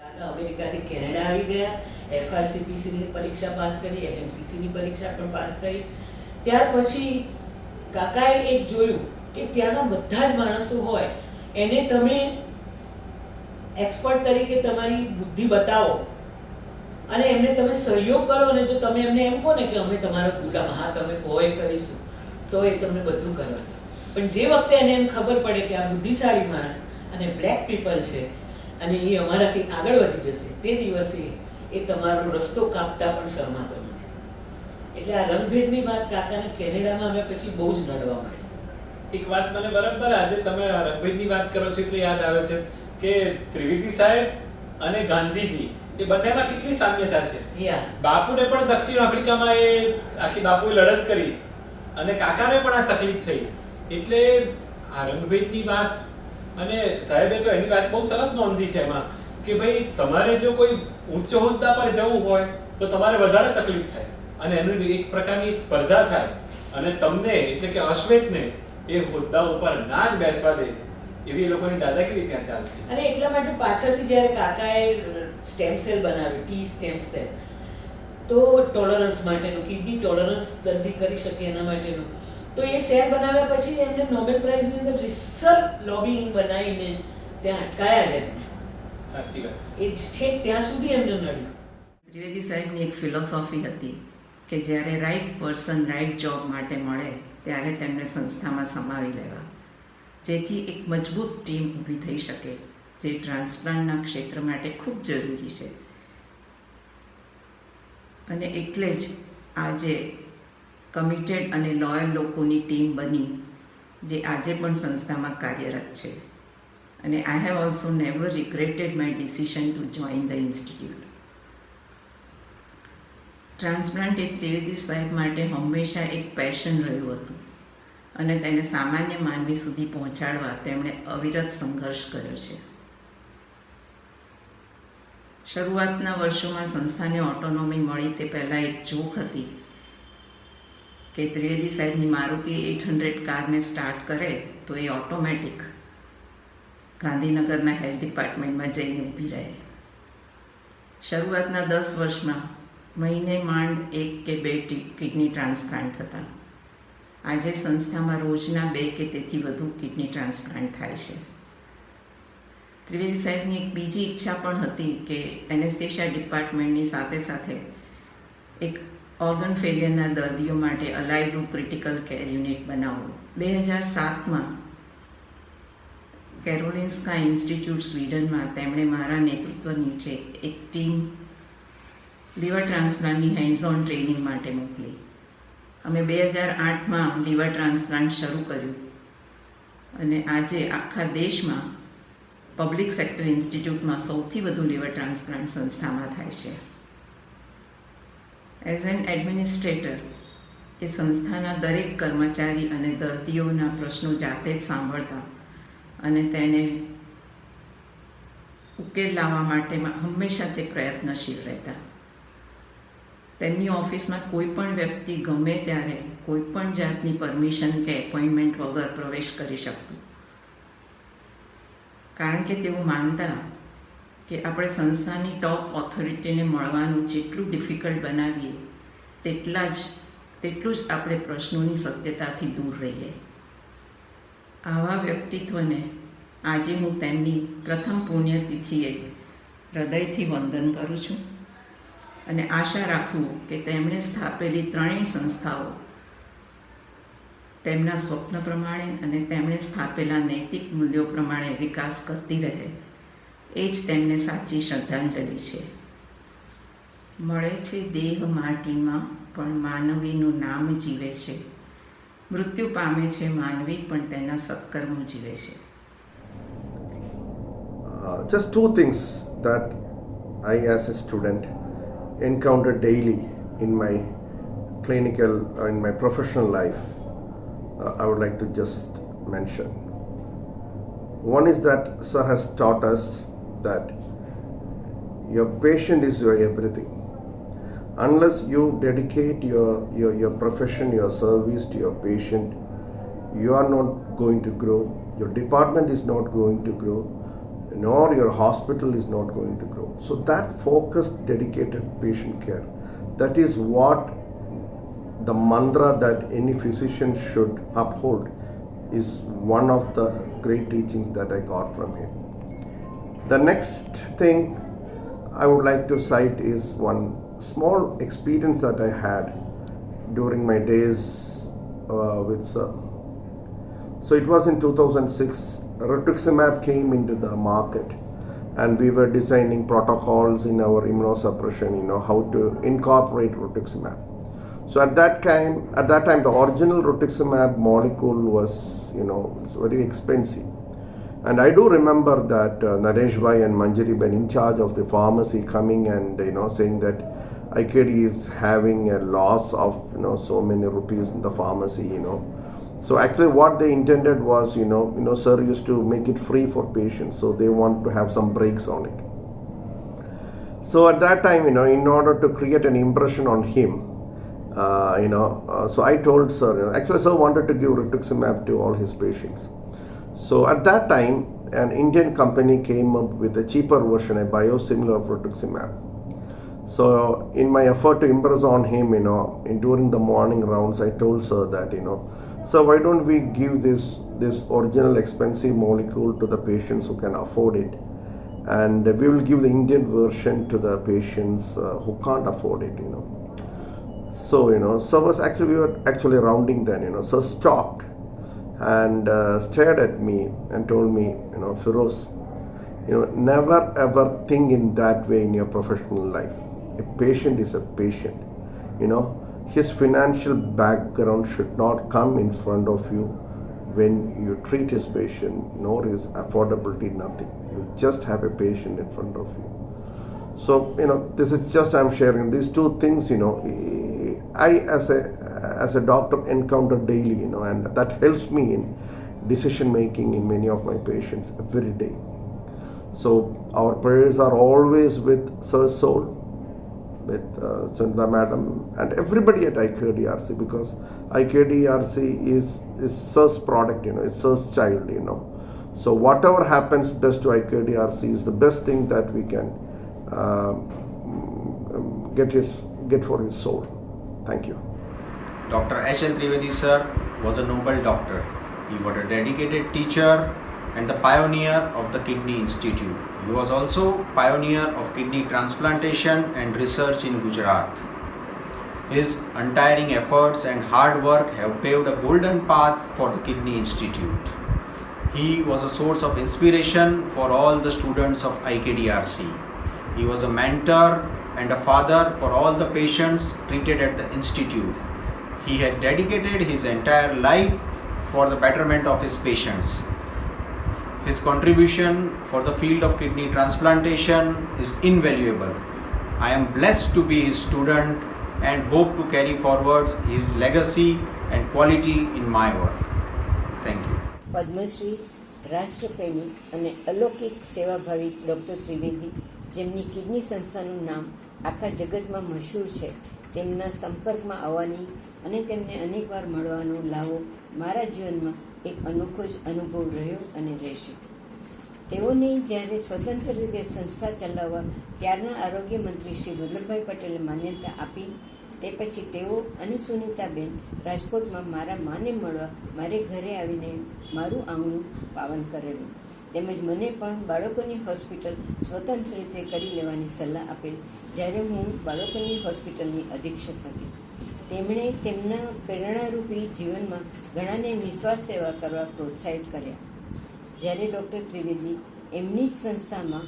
કાકા અમેરિકાથી કેનેડા આવી ગયા, FRCPCની પરીક્ષા પાસ કરી, LMCCની પરીક્ષા પણ પાસ કરી. ત્યાર પછી કાકાએ એક જોયું કે ત્યાંના બધા જ માણસો હોય એને તમે એક્સપર્ટ તરીકે તમારી બુદ્ધિ બતાવો અને એમને તમે સહયોગ કરો ને જો તમે એમને એમ કહો ને કે અમે તમારા ગુલામ, હા તમે કહો એ કરીશું, તો એ તમને બધું કરવા. પણ જે વખતે એને એમ ખબર પડે કે આ બુદ્ધિશાળી માણસ અને બ્લેક પીપલ છે અને એ અમારાથી આગળ વધી જશે, તે દિવસે એ તમારો રસ્તો કાપતા પણ શરમાતો નથી. એટલે આ રંગભેદની વાત કાકાને કેનેડામાં અમે પછી બહુ જ નડવા માંડી. એક વાત મને બરાબર આજે તમે રંગભેદની વાત કરો છો એટલે યાદ આવે છે કે ત્રિવેદી સાહેબ અને ગાંધીજી એ બંનેમાં કેટલી સામ્યતા છે. બાપુને પણ દક્ષિણ આફ્રિકામાં એ આખી બાપુએ લડત કરી અને કાકાને પણ આ તકલીફ થઈ. એટલે આ રંગભેદની વાત અને સાહેબે તો એની વાત બહુ સરસ નોંધી છે એમાં કે ભાઈ તમારે જો કોઈ ઉચ્ચ હોદ્દા પર જવું હોય તો તમારે વધારે તકલીફ થાય અને એનું એક પ્રકારની એક સ્પર્ધા થાય અને તમને એટલે કે અશ્વેતને એ હોદ્દા ઉપર ના જ બેસવા દે એવી એ લોકોની દાદાગીરી ત્યાં ચાલતી. અને એટલા માટે પાછળથી જ્યારે કાકાએ સ્ટેમ સેલ બનાવ્યું, ટી સ્ટેમ સેલ, તો ટોલરન્સ માટેનું, કિડની ટોલરન્સ દર્દી કરી શકે એના માટેનું, તો એ સેલ બનાવ્યા પછી એમને નોબેલ પ્રાઇઝની અંદર રિસર્ચ લોબિંગ બનાવીને ત્યાં અટકાયા જ એમને. સાચી વાત એ છેક ત્યાં સુધી એમને નડ્યું. ત્રિવેદી સાહેબની એક ફિલોસોફી હતી કે જ્યારે રાઈટ પર્સન રાઈટ જોબ માટે મળે ત્યારે તેમને સંસ્થામાં સમાવી લેવા, જેથી એક મજબૂત ટીમ ઊભી થઈ શકે, જે ટ્રાન્સપ્લાન્ટના ક્ષેત્ર માટે ખૂબ જરૂરી છે. અને એટલે જ આજે કમિટેડ અને લોયલ લોકોની ટીમ બની જે આજે પણ સંસ્થામાં કાર્યરત છે. અને I have also never regretted my decision to join the institute. Transplant એ ત્રિવેદી સાહેબ માટે હંમેશા એક પેશન રહ્યું હતું અને તેને સામાન્ય માનવી સુધી પહોંચાડવા તેમણે અવિરત સંઘર્ષ કર્યો છે. શરૂઆતના વર્ષોમાં સંસ્થાને ઓટોનોમી મળી તે પહેલાં એક જોક હતી કે ત્રિવેદી સાહેબની મારુતિ 800 કારને સ્ટાર્ટ કરે તો એ ઓટોમેટિક ગાંધીનગરના હેલ્થ ડિપાર્ટમેન્ટમાં જઈને ઊભી રહે. શરૂઆતના 10 વર્ષમાં મહિને માંડ 1 કે 2 કિડની ટ્રાન્સપ્લાન્ટ થતા. આજે સંસ્થામાં રોજના 2 કે તેથી વધુ કિડની ટ્રાન્સપ્લાન્ટ થાય છે. ત્રિવેદી સાહેબની એક બીજી ઈચ્છા પણ હતી કે એનેસ્થેશિયા ડિપાર્ટમેન્ટની સાથે સાથે એક ઓર્ગન ફેલિયરના દર્દીઓ માટે અલાયદું ક્રિટિકલ કેર યુનિટ બનાવવું. 2007માં કેરોલિન્સ્કા ઇન્સ્ટિટ્યૂટ સ્વીડનમાં તેમણે મારા નેતૃત્વ નીચે એક ટીમ લીવર ટ્રાન્સપ્લાન્ટની હેન્ડ્સ ઓન ટ્રેનિંગ માટે મોકલી. અમે 2008માં લીવર ટ્રાન્સપ્લાન્ટ શરૂ કર્યું અને આજે આખા દેશમાં પબ્લિક સેક્ટર ઇન્સ્ટિટ્યૂટમાં સૌથી વધુ લીવર ટ્રાન્સપ્લાન્ટ સંસ્થામાં થાય છે. એઝ એન એડમિનિસ્ટ્રેટર એ સંસ્થાના દરેક કર્મચારી અને દર્દીઓના પ્રશ્નો જાતે જ સાંભળતા અને તેને ઉકેલ લાવવા માટે હંમેશા તે પ્રયત્નશીલ રહેતા. તેમની ઓફિસમાં કોઈ પણ વ્યક્તિ ગમે ત્યારે કોઈ પણ જાતની પરમિશન કે એપોઇન્ટમેન્ટ વગર પ્રવેશ કરી શકતું, કારણ કે તેઓ માનતા કે આપણે સંસ્થાની ટોપ ઓથોરિટીને મળવાનું જેટલું ડિફિકલ્ટ બનાવીએ તેટલું જ આપણે પ્રશ્નોની સત્યતાથી દૂર રહીએ. આવા વ્યક્તિત્વને આજે હું તેમની પ્રથમ પુણ્યતિથિએ હૃદયથી વંદન કરું છું અને આશા રાખું કે તેમણે સ્થાપેલી ત્રણેય સંસ્થાઓ તેમના સ્વપ્ન પ્રમાણે અને તેમણે સ્થાપેલા નૈતિક મૂલ્યો પ્રમાણે વિકાસ કરતી રહે, એ જ તેમને સાચી શ્રદ્ધાંજલિ છે. મળે છે દેહ માટીમાં પણ માનવીનું નામ જીવે છે, મૃત્યુ પામે છે માનવી પણ તેના સત્કર્મો જીવે છે. Just two things that I as a student encounter daily in my clinical or in my professional life, I would like to just mention. One is that Sir has taught us that your patient is your everything. Unless you dedicate your profession, your service to your patient, you are not going to grow, your department is not going to grow, nor your hospital is not going to grow. So that focused, dedicated patient care, that is what the mantra that any physician should uphold, is one of the great teachings that I got from him. The next thing I would like to cite is one small experience that I had during my days with Sir. So it was in 2006, rituximab came into the market, and we were designing protocols in our immunosuppression, how to incorporate rituximab. So at that time, the original rituximab molecule was, it's very expensive. And I do remember that Naresh Bhai and Manjari Bhai in charge of the pharmacy coming and, saying that IKD is having a loss of, so many rupees in the pharmacy, So actually what they intended was, Sir used to make it free for patients. So they want to have some breaks on it. So at that time, in order to create an impression on him, so I told Sir, actually Sir wanted to give rituximab to all his patients. So at that time, an Indian company came up with a cheaper version, a biosimilar of rituximab. So in my effort to impress on him, during the morning rounds, I told Sir that, Sir, why don't we give this original expensive molecule to the patients who can afford it, and we will give the Indian version to the patients who can't afford it, So, Sir was we were actually rounding then, Sir stopped and stared at me and told me, Feroz, never ever think in that way in your professional life. A patient is a patient, his financial background should not come in front of you when you treat his patient, nor his affordability, nothing. You just have a patient in front of you. So, this is just I'm sharing these two things, I as a doctor encounter daily, and that helps me in decision making in many of my patients every day. So our prayers are always with Sir's soul, with Sundar Madam and everybody at IKDRC, because IKDRC is Sir's product, it's Sir's child, So whatever happens best to IKDRC is the best thing that we can get for his soul. Thank you. Dr. H.L. Trivedi sir was a noble doctor. He was a dedicated teacher and the pioneer of the Kidney Institute. He was also pioneer of kidney transplantation and research in Gujarat. His untiring efforts and hard work have paved a golden path for the Kidney Institute. He was a source of inspiration for all the students of IKDRC. He was a mentor and a father for all the patients treated at the institute. He had dedicated his entire life for the betterment of his patients. His contribution for the field of kidney transplantation is invaluable. I am blessed to be his student and hope to carry forward his legacy and quality in my work. Thank you. Padmashri, રાષ્ટ્રપ્રેમી અને અલૌકિક સેવાભાવી doctor Trivedi, જેમની kidney સંસ્થાનું નામ આખા જગતમાં મશહૂર છે, તેમના સંપર્કમાં આવવાની અને તેમને અનેકવાર મળવાનો લાવો મારા જીવનમાં એક અનોખો જ અનુભવ રહ્યો અને રહેશે. તેઓને જ્યારે સ્વતંત્ર રીતે સંસ્થા ચલાવવા ત્યારના આરોગ્ય મંત્રી શ્રી વલ્લભભાઈ પટેલે માન્યતા આપી, તે પછી તેઓ અને સુનીતાબેન રાજકોટમાં મારા માને મળવા મારે ઘરે આવીને મારું આંગણું પાવન કરેલું, તેમજ મને પણ બાળકોની હોસ્પિટલ સ્વતંત્ર રીતે કરી લેવાની સલાહ આપેલ જ્યારે હું બાળકોની હોસ્પિટલની અધિક્ષક હતી. તેમણે તેમના પ્રેરણારૂપી જીવનમાં ઘણાને નિસ્વાર્થ સેવા કરવા પ્રોત્સાહિત કર્યા. જ્યારે ડૉક્ટર ત્રિવેદી એમની જ સંસ્થામાં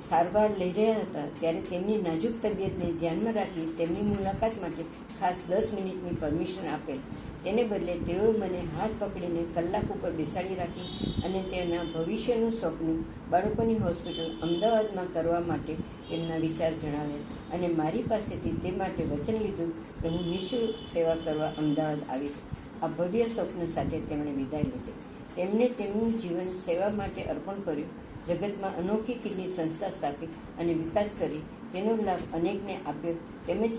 સારવાર લઈ રહ્યા હતા ત્યારે તેમની નાજુક તબિયતને ધ્યાનમાં રાખી તેમની મુલાકાત માટે ખાસ 10 મિનિટની પરમિશન આપેલ. તેને બદલે તેઓ મને હાથ પકડીને કલાક ઉપર બેસાડી રાખી અને તેના ભવિષ્યનું સ્વપ્ન બાળકોની હોસ્પિટલ અમદાવાદમાં કરવા માટે તેમના વિચાર જણાવ્યા અને મારી પાસેથી તે માટે વચન લીધું કે હું નિઃશુલ્ક સેવા કરવા અમદાવાદ આવીશ. આ ભવ્ય સ્વપ્ન સાથે તેમણે વિદાય લીધી. તેમણે તેમનું જીવન સેવા માટે અર્પણ કર્યું, જગતમાં અનોખી કિડની સંસ્થા સ્થાપી અને વિકાસ કરી તેનો લાભ અનેકને આપ્યો, તેમજ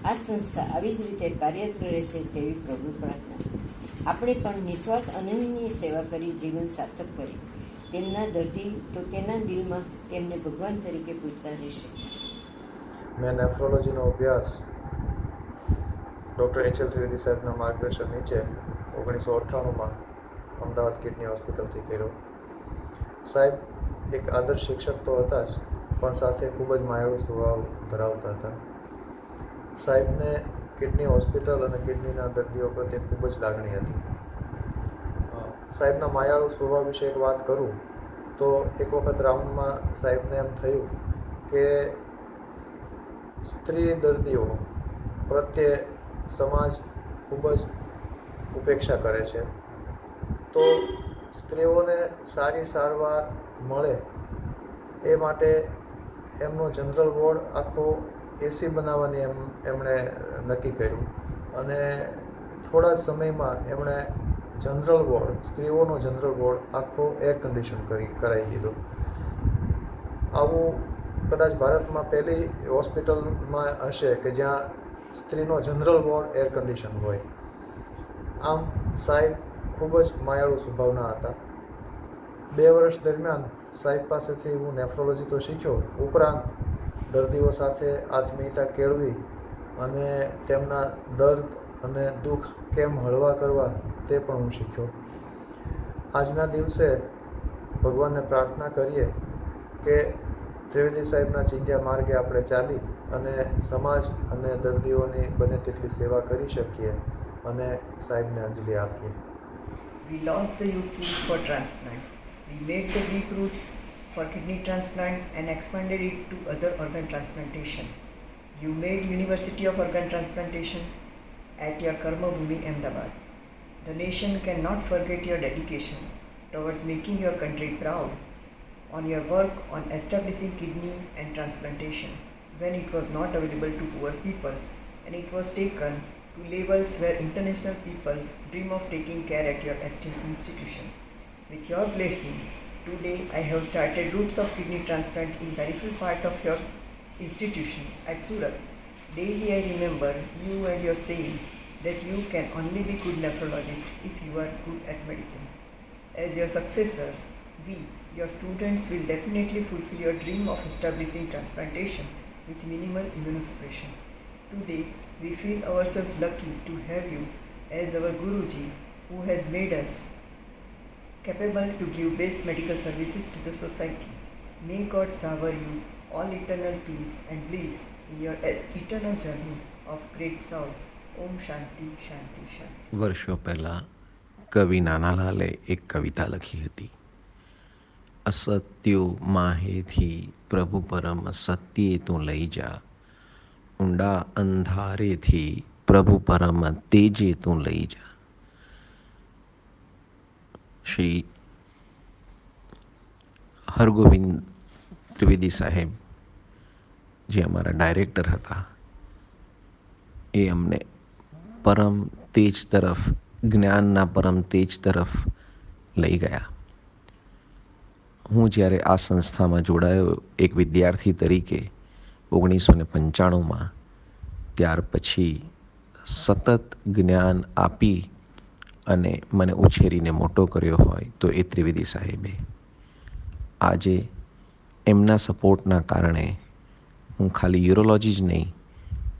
આ સંસ્થા આવી જ રીતે કાર્યરત રહેશે તેવી પ્રભુ પ્રાર્થના. આપણે પણ નિસ્વાર્થ અનન્યની સેવા કરી જીવન સાર્થક કરી. તેમના દર્દી તો તેના દિલમાં તેમને ભગવાન તરીકે પૂજતા રહેશે. મેં નેફ્રોલોજીનો અભ્યાસ ડૉક્ટર HL ત્રિવેદી સાહેબના માર્ગદર્શન નીચે 1998માં અમદાવાદ કિડની હોસ્પિટલથી કર્યો. સાહેબ એક આદર્શ શિક્ષક તો હતા જ, પણ સાથે ખૂબ જ માયાળુ સ્વભાવ ધરાવતા હતા. સાહેબને કિડની હોસ્પિટલ અને કિડનીના દર્દીઓ પ્રત્યે ખૂબ જ લાગણી હતી. સાહેબના માયાળુ સ્વભાવ વિશે એક વાત કરું તો એક વખત રાઉન્ડમાં સાહેબને એમ થયું કે સ્ત્રી દર્દીઓ પ્રત્યે સમાજ ખૂબ જ ઉપેક્ષા કરે છે, તો સ્ત્રીઓને સારી સારવાર મળે એ માટે એમનો જનરલ વોર્ડ આખો AC બનાવવાની એમણે નક્કી કર્યું અને થોડા જ સમયમાં એમણે જનરલ વોર્ડ, સ્ત્રીઓનો જનરલ વોર્ડ આખો એર કન્ડિશન કરાવી દીધો. આવું કદાચ ભારતમાં પહેલી હોસ્પિટલમાં હશે કે જ્યાં સ્ત્રીનો જનરલ વોર્ડ એર કન્ડિશન હોય. આમ સાહેબ ખૂબ જ માયાળુ સ્વભાવના હતા. 2 વર્ષ દરમિયાન સાહેબ પાસેથી હું નેફ્રોલોજી તો શીખ્યો, ઉપરાંત દર્દીઓ સાથે આત્મીયતા કેળવી અને તેમના દર્દ અને દુઃખ કેમ હળવા કરવા તે પણ હું શીખ્યો. આજના દિવસે ભગવાનને પ્રાર્થના કરીએ કે ત્રિવેદી સાહેબના ચિંધ્યા માર્ગે આપણે ચાલી અને સમાજ અને દર્દીઓની બને તેટલી સેવા કરી શકીએ અને સાહેબને અંજલિ આપીએ. We lost the youth for transplant. We made the deep roots for kidney transplant and expanded it to other organ transplantation. You made University of Organ Transplantation at your Karma Bhumi, Ahmedabad. The nation cannot forget your dedication towards making your country proud on your work on establishing kidney and transplantation when it was not available to poor people, and it was taken to levels where international people dream of taking care at your esteemed institution. With your blessing, today I have started Roots of Kidney Transplant in peripheral part of your institution at Surat. Daily I remember you and your saying that you can only be good nephrologist if you are good at medicine. As your successors, we, your students, will definitely fulfill your dream of establishing transplantation with minimal immunosuppression. Today, we feel ourselves lucky to have you as our Guruji, who has made us capable to give best medical services to the society. May God shower you all eternal peace and bliss in your eternal journey of great soul. Om Shanti Shanti Shanti. વર્ષો પહેલાં કવિ નાનાલાલે એક કવિતા લખી હતી. અસત્યો માહેથી પ્રભુ પરમ સત્યે તું લઈ જા, ઊંડા અંધારેથી પ્રભુ પરમ તેજે તું લઈ જા. શ્રી હરગોવિંદ ત્રિવેદી સાહેબ જે અમારા ડાયરેક્ટર હતા, એ અમને પરમ તેજ તરફ, જ્ઞાનના પરમ તેજ તરફ લઈ ગયા. હું જ્યારે આ સંસ્થામાં જોડાયો એક વિદ્યાર્થી તરીકે 1995માં, ત્યાર પછી સતત જ્ઞાન આપી અને મને ઉછેરીને મોટો કર્યો હોય તો એ ત્રિવેદી સાહેબે. આજે એમના સપોર્ટના કારણે હું ખાલી યુરોલોજી જ નહીં,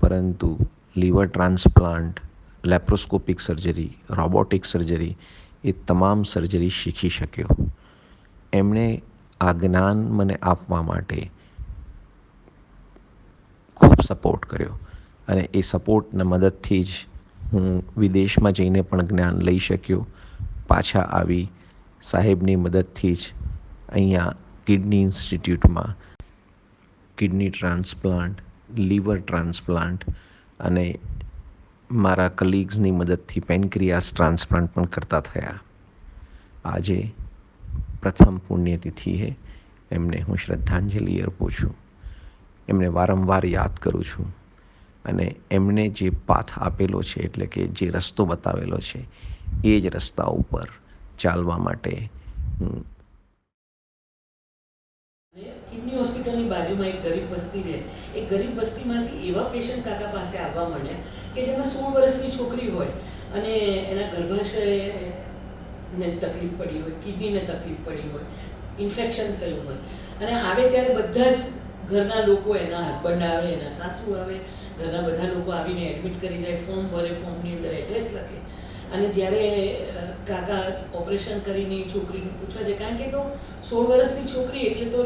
પરંતુ liver transplant, laparoscopic surgery, robotic surgery, એ તમામ સર્જરી શીખી શક્યો. એમણે આ જ્ઞાન મને આપવા માટે ખૂબ સપોર્ટ કર્યો અને એ સપોર્ટના મદદથી જ હું વિદેશમાં જઈને પણ જ્ઞાન લઈ શક્યો. પાછા આવી સાહેબની મદદથી જ અહીંયા કિડની ઇન્સ્ટિટ્યૂટમાં કિડની ટ્રાન્સપ્લાન્ટ, લીવર ટ્રાન્સપ્લાન્ટ અને મારા કલીગ્સની મદદથી પેનક્રિયાસ ટ્રાન્સપ્લાન્ટ પણ કરતા થયા. આજે પ્રથમ પુણ્યતિથિ છે, એમને હું શ્રદ્ધાંજલિ અર્પું છું. એમને વારંવાર યાદ કરું છું અને એમણે જે પાથ આપેલો છે, એટલે કે જે રસ્તો બતાવેલો છે, એ જ રસ્તા ઉપર ચાલવા માટે હું. કિડની હોસ્પિટલની બાજુમાં એક ગરીબ વસ્તી રહે, એ ગરીબ વસ્તીમાંથી એવા પેશન્ટ કાકા પાસે આવવા માંડ્યા કે જેમાં 16 વર્ષની છોકરી હોય અને એના ગર્ભાશયને તકલીફ પડી હોય, કિડનીને તકલીફ પડી હોય, ઇન્ફેક્શન થયું હોય અને આવે ત્યારે બધા જ ઘરના લોકો, એના હસબન્ડ આવે, એના સાસુ આવે, ઘરના બધા લોકો આવીને એડમિટ કરી જાય, ફોર્મ ભરે, ફોર્મની અંદર એડ્રેસ લખે અને જ્યારે કાકા ઓપરેશન કરીને એ છોકરીનું પૂછવા છે, કારણ કે તો 16 વર્ષની છોકરી એટલે તો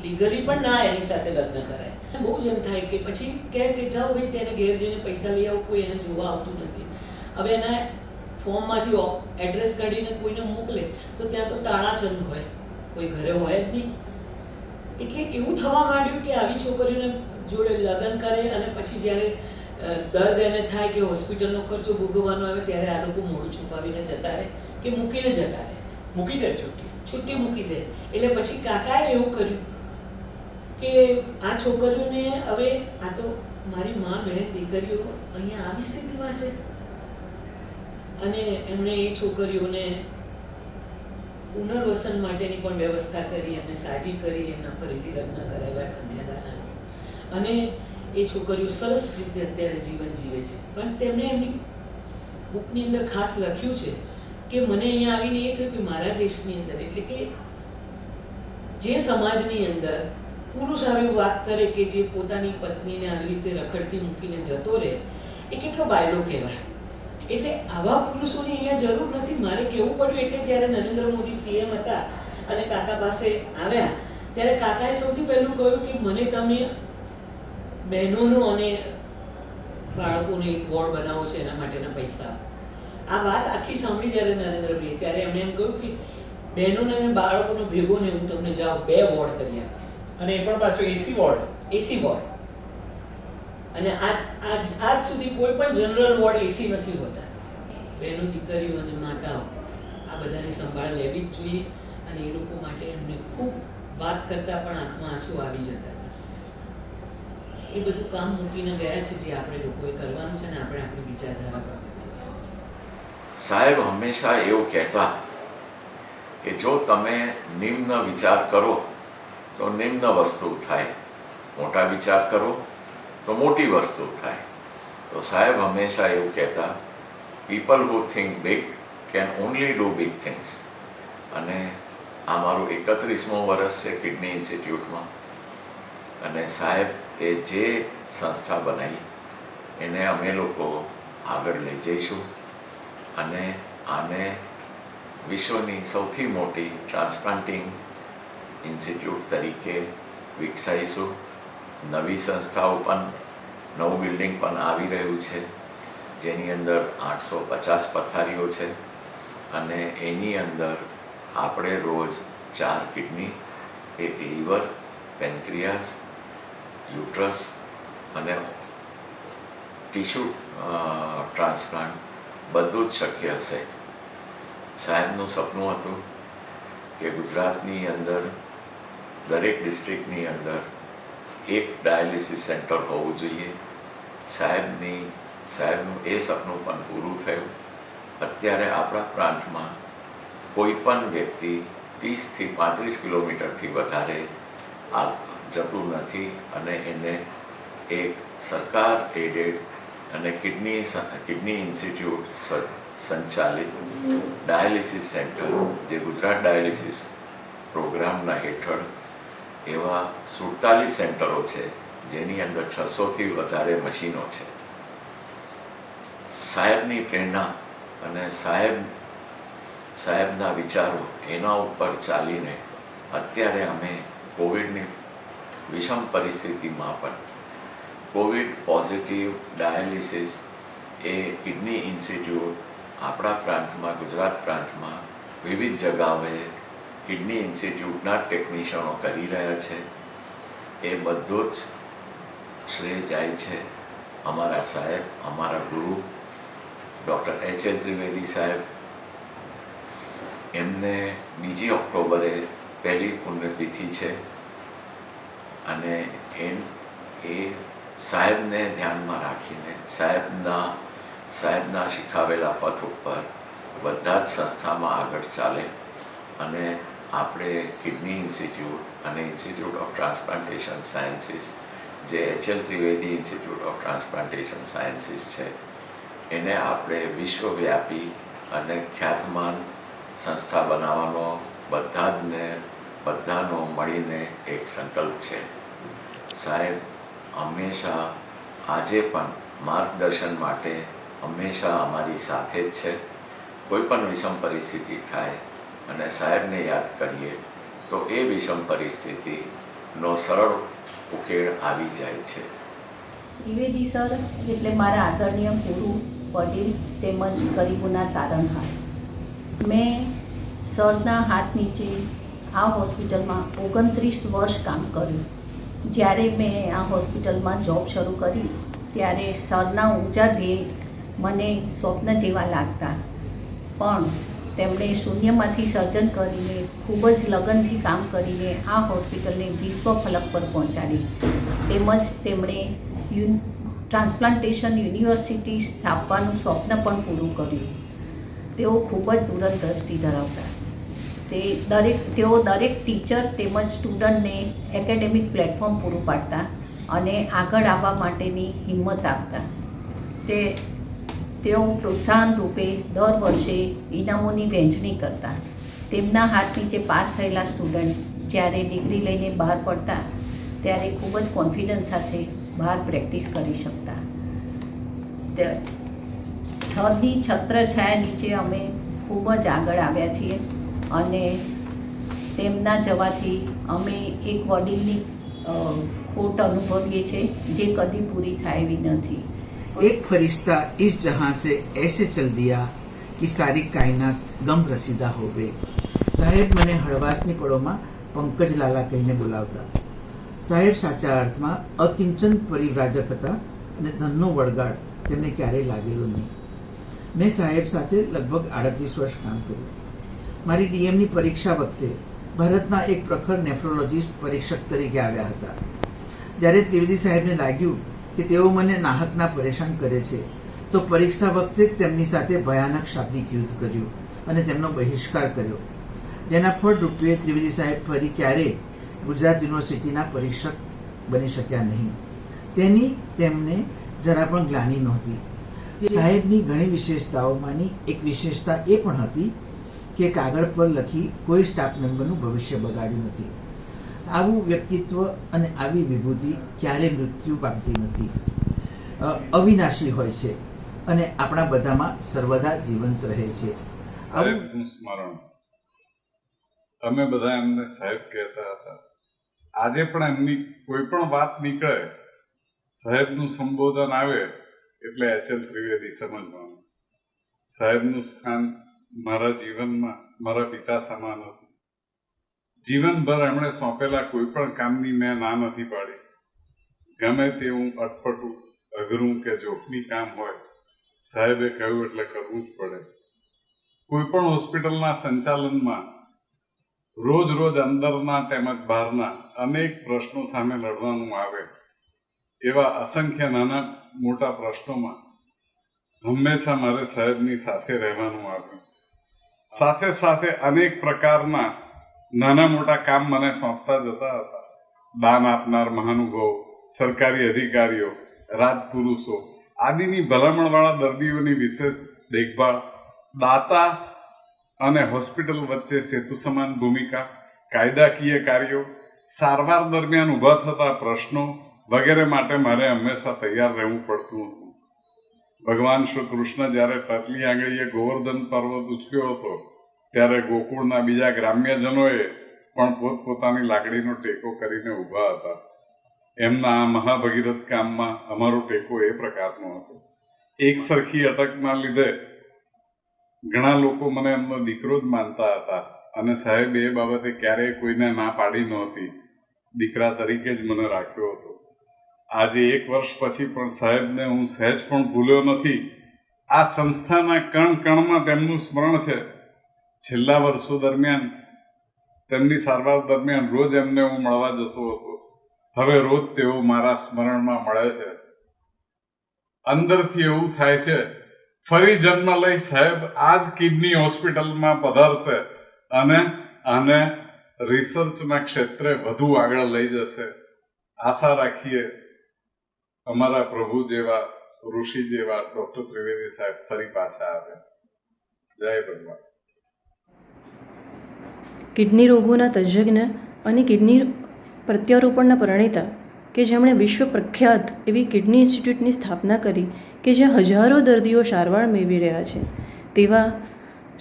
લીગલી પણ ના એની સાથે લગ્ન કરાય. બહુ જ એમ થાય કે પછી કહે કે જાઓ ભાઈ તેને ઘેર જઈને પૈસા લઈ આવો, કોઈ એને જોવા આવતું નથી. હવે એના ફોર્મમાંથી એડ્રેસ કાઢીને કોઈને મોકલે તો ત્યાં તો તાળાચંદ હોય, કોઈ ઘરે હોય જ નહીં. એટલે એવું થવા માંડ્યું કે આવી છોકરીઓને જોડે લગ્ન કરે અને પછી જ્યારે દર્દ એને થાય કે હોસ્પિટલનો ખર્ચો ભોગવવાનો આવે ત્યારે આ લોકો મોઢું છુપાવીને જતા રહે કે મૂકીને જતા રહે, મૂકી દે છુટ્ટી મૂકી દે. એટલે પછી કાકાએ એવું કર્યું કે આ છોકરીઓને હવે આ તો મારી મા બહેન દીકરીઓ અહીંયા આવી સ્થિતિમાં છે અને એમણે એ છોકરીઓને પુનર્વસન માટેની પણ વ્યવસ્થા કરી, એમને સાજી કરી, એમના ફરીથી લગ્ન કરાવ્યા, કન્યાદાન આપ્યું અને એ છોકરીઓ સરસ રીતે અત્યારે જીવન જીવે છે. પણ તેમણે એમની બુકની અંદર ખાસ લખ્યું છે કે મને અહીંયા આવીને એ થયું કે મારા દેશની અંદર, એટલે કે જે સમાજની અંદર પુરુષ આવી વાત કરે કે જે પોતાની પત્નીને આવી રીતે રખડતી મૂકીને જતો રહે એ કેટલો બાયલો કહેવાય. એટલે આવા પુરુષોની અહીંયા જરૂર નથી. મારે કહેવું પડ્યું એટલે જ્યારે નરેન્દ્ર મોદી CM હતા અને કાકા પાસે આવ્યા ત્યારે કાકાએ સૌથી પહેલું કહ્યું કે મને તમે બહેનોનો અને બાળકોનો એક વોર્ડ બનાવો છે એના માટેના પૈસા. આ વાત આખી સાંભળી જ્યારે નરેન્દ્રભાઈ ત્યારે એમણે એમ કહ્યું કે બહેનોને અને બાળકોનો ભેગો ને હું તમને જાઓ 2 વોર્ડ કરી આપીશ, અને એ પણ પાછું એસી વોર્ડ. અને આજ સુધી કોઈ પણ જનરલ વોર્ડ એસી નથી હોતા. બહેનો, દીકરીઓ અને માતાઓ આ બધાની સંભાળ લેવી જ જોઈએ અને એ લોકો માટે એમને ખૂબ વાત કરતાં પણ આંખમાં આંસુ આવી જતા હતા. એ બધું કામ મૂકીને ગયા છે જે આપણે લોકોએ કરવાનું છે અને આપણે આપણી વિચારધારા પર બદલવાની છે. સાહેબ હંમેશા એવું કહેતા કે જો તમે નિમ્ન વિચાર કરો તો નિમ્ન વસ્તુ થાય, મોટા વિચાર કરો તો મોટી વસ્તુ થાય. તો સાહેબ હંમેશા એવું કહેતા, people who think big can only do big things. અને આ મારું 31મું વર્ષ છે કિડની ઇન્સ્ટિટ્યૂટમાં અને સાહેબ એ જે સંસ્થા બનાવી એને અમે લોકો આગળ લઈ જઈશું અને આને વિશ્વની સૌથી મોટી ટ્રાન્સપ્લાન્ટિંગ ઇન્સ્ટિટ્યૂટ તરીકે વિકસાવીશું. નવી સંસ્થાઓ પણ, નવું બિલ્ડિંગ પણ આવી રહ્યું છે જેની અંદર 850 પથારીઓ છે અને એની અંદર આપણે રોજ 4 કિડની, 1 લીવર, પેન્ક્રિયાસ, યુટ્રસ અને ટીશ્યુ ટ્રાન્સપ્લાન્ટ બધું જ શક્ય હશે. સાહેબનું સપનું હતું કે ગુજરાતની અંદર દરેક ડિસ્ટ્રિક્ટની અંદર એક ડાયાલિસિસ સેન્ટર હોવું જોઈએ. સાહેબનું એ સપનું પણ પૂરું થયું. અત્યારે આપણા પ્રાંતમાં કોઈ પણ વ્યક્તિ 30થી 35 કિલોમીટરથી વધારે જતું નથી અને એને એક સરકાર એડેડ અને કિડની ઇન્સ્ટિટ્યૂટ સંચાલિત ડાયાલિસિસ સેન્ટર, જે ગુજરાત ડાયાલિસિસ પ્રોગ્રામના હેઠળ એવા 47 સેન્ટરો છે જેની અંદર 600થી વધારે મશીનો છે. સાહેબની પ્રેરણા અને સાહેબના વિચારો એના ઉપર ચાલીને અત્યારે અમે કોવિડની વિષમ પરિસ્થિતિમાં પણ કોવિડ પોઝિટિવ ડાયાલિસિસ એ કિડની ઇન્સ્ટિટ્યૂટ આપણા પ્રાંતમાં, ગુજરાત પ્રાંતમાં વિવિધ જગાઓએ કિડની ઇન્સ્ટિટ્યૂટના ટેકનિશિયનો કરી રહ્યા છે. એ બધો જ શ્રેય જાય છે અમારા સાહેબ, અમારા ગુરુ ડૉક્ટર H.L. ત્રિવેદી સાહેબ. એમને 2 ઓક્ટોબરે પહેલી પુણ્યતિથિ છે અને એ સાહેબને ધ્યાનમાં રાખીને સાહેબના શીખાવેલા પથ ઉપર બધા જ સંસ્થામાં આગળ ચાલે અને આપણે કિડની ઇન્સ્ટિટ્યૂટ અને ઇન્સ્ટિટ્યૂટ ઓફ ટ્રાન્સપ્લાન્ટેશન સાયન્સીસ, જે H.L. Trivedi institute of transplantation sciences છે, એને આપણે વિશ્વવ્યાપી અને ખ્યાતમાન સંસ્થા બનાવવાનો બધા બધાનો મળીને એક સંકલ્પ છે. સાહેબ હંમેશા આજે પણ માર્ગદર્શન માટે હંમેશા અમારી સાથે જ છે. કોઈ પણ વિષમ પરિસ્થિતિ થાય અને સાહેબને યાદ કરીએ તો એ વિષમ પરિસ્થિતિનો સરળ ઉકેલ આવી જાય છે. ત્રિવેદી સર એટલે મારા આદરણીય ગુરુ, વડીલ તેમજ ગરીબોના તારણહાર. મેં સરના હાથ નીચે આ હોસ્પિટલમાં 29 વર્ષ કામ કર્યું. જ્યારે મેં આ હોસ્પિટલમાં જોબ શરૂ કરી ત્યારે સરના ઊંચા ધ્યેય મને સ્વપ્ન જેવા લાગતા, પણ તેમણે શૂન્યમાંથી સર્જન કરીને ખૂબ જ લગનથી કામ કરીને આ હોસ્પિટલને વિશ્વ ફલક પર પહોંચાડી. તેમજ તેમણે ટ્રાન્સપ્લાન્ટેશન યુનિવર્સિટી સ્થાપવાનું સ્વપ્ન પણ પૂરું કર્યું. તેઓ ખૂબ જ દૂરદ્રષ્ટિ ધરાવતા. તેઓ દરેક ટીચર તેમજ સ્ટુડન્ટને એકેડેમિક પ્લેટફોર્મ પૂરું પાડતા અને આગળ આવવા માટેની હિંમત આપતા. તેઓ પ્રોત્સાહન રૂપે દર વર્ષે ઇનામોની વહેંચણી કરતા. તેમના હાથ નીચે પાસ થયેલા સ્ટુડન્ટ જ્યારે ડિગ્રી લઈને બહાર પડતા ત્યારે ખૂબ જ કોન્ફિડન્સ સાથે બહાર પ્રેક્ટિસ કરી શકતા. સરની છત્રછાયા નીચે અમે ખૂબ જ આગળ આવ્યા છીએ અને તેમના જવાથી અમે એક વડીલની ખોટ અનુભવીએ છીએ જે કદી પૂરી થાય એવી નથી. एक फरिश्ता इस जहां से ऐसे चल दिया कि सारी कायनात गम रसीदा हो गई. સાહેબ મને હળવાશની પળોમાં પંકજ લાલા કહીને બોલાવતા. સાહેબ સાચા અર્થમાં અકિંચન પરિવ્રાજક હતા અને ધનનો વળગાડ તેમને ક્યારેય લાગેલો નહીં. મેં સાહેબ સાથે લગભગ 38 વર્ષ કામ કર્યું. મારી ડીએમની પરીક્ષા વખતે ભારતના એક પ્રખર નેફ્રોલોજીસ્ટ પરીક્ષક તરીકે આવ્યા હતા. જ્યારે ત્રિવેદી સાહેબને લાગ્યું કે તેઓ મને નાહકના પરેશાન કરે છે તો પરીક્ષા વખતે જ તેમની સાથે ભયાનક શાબ્દિક યુદ્ધ કર્યું અને તેમનો બહિષ્કાર કર્યો, જેના ફળરૂપે ત્રિવેદી સાહેબ ફરી ક્યારેય ગુજરાત યુનિવર્સિટીના પરીક્ષક બની શક્યા નહીં. તેની તેમને જરા પણ ગ્લાનિ નહોતી. સાહેબની ઘણી વિશેષતાઓમાંની એક વિશેષતા એ પણ હતી કે કાગળ પર લખી કોઈ સ્ટાફ મેમ્બરનું ભવિષ્ય બગાડ્યું નથી. આવું વ્યક્તિત્વ અને આવી વિભૂતિ ક્યારેય મૃત્યુ પામતી નથી, અવિનાશી હોય છે અને આપણા બધામાં સર્વદા જીવંત રહે છે. સાહેબનું સ્મરણ, અમે બધા એમને સાહેબ કહેતા હતા. આજે પણ એમની કોઈ પણ વાત નીકળે, સાહેબનું સંબોધન આવે એટલે HL ત્રિવેદી સમજવાનું. સાહેબનું સ્થાન મારા જીવનમાં મારા પિતા સમાન હતું. જીવનભર એમણે સોંપેલા કોઈ પણ કામની મેં ના નથી પાડી. ગમે તેવું અટપટું, અઘરું કે જોખમી કામ હોય, સાહેબે કહ્યું એટલે કરવું જ પડે. કોઈ પણ હોસ્પિટલના સંચાલનમાં રોજ અંદરના તેમજ બહારના અનેક પ્રશ્નો સામે લડવાનું આવે. એવા અસંખ્ય નાના મોટા પ્રશ્નોમાં હંમેશા મારે સાહેબની સાથે રહેવાનું આવ્યું. સાથે સાથે અનેક પ્રકારના નાના મોટા કામ મને સોંપતા જતા હતા. દાન આપનાર મહાનુભાવો, સરકારી અધિકારીઓ, રાજપુરુષો આદિની ભલામણવાળા દર્દીઓની વિશેષ દેખભાળ, દાતા અને હોસ્પિટલ વચ્ચે સેતુ સમાન ભૂમિકા, કાયદાકીય કાર્યો, સારવાર દરમિયાન ઊભા થતા પ્રશ્નો વગેરે માટે મારે હંમેશા તૈયાર રહેવું પડતું હતું. ભગવાન શ્રી કૃષ્ણ જ્યારે ટચલી આંગળીએ ગોવર્ધન પર્વત ઉચક્યો હતો ત્યારે ગોકુળના બીજા ગ્રામ્યજનોએ પણ પોતપોતાની લાકડીનો ટેકો કરીને ઊભા હતા. એમના આ મહાભગીરથ કામમાં અમારો ટેકો એ પ્રકારનો હતો. એક સરખી અટકના લીધે ઘણા લોકો મને એમનો દીકરો જ માનતા હતા અને સાહેબ એ બાબતે ક્યારેય કોઈને ના પાડી નહોતી. દીકરા તરીકે જ મને રાખ્યો હતો. આજે 1 વર્ષ પછી પણ સાહેબને હું સહેજ પણ ભૂલ્યો નથી. આ સંસ્થાના કણ કણમાં તેમનું સ્મરણ છે. છેલ્લા વર્ષો દરમિયાન તેમની સારવાર દરમિયાન રોજ એમને હું મળવા જતો હતો. હવે રોજ તેઓ મારા સ્મરણમાં મળે છે. અંદરથી એવું થાય છે ફરી જન્મ લઈ સાહેબ આ જ કિડની હોસ્પિટલમાં પધારશે અને આને રિસર્ચના ક્ષેત્રે વધુ આગળ લઈ જશે. આશા રાખીએ અમારા પ્રભુ જેવા, ઋષિ જેવા ડૉક્ટર ત્રિવેદી સાહેબ ફરી પાછા આવે. જય ભગવાન. કિડની રોગોના તજજ્ઞ અને કિડની પ્રત્યારોપણના પ્રણેતા કે જેમણે વિશ્વ પ્રખ્યાત એવી કિડની ઇન્સ્ટિટ્યૂટની સ્થાપના કરી કે જ્યાં હજારો દર્દીઓ સારવાર મેળવી રહ્યા છે, તેવા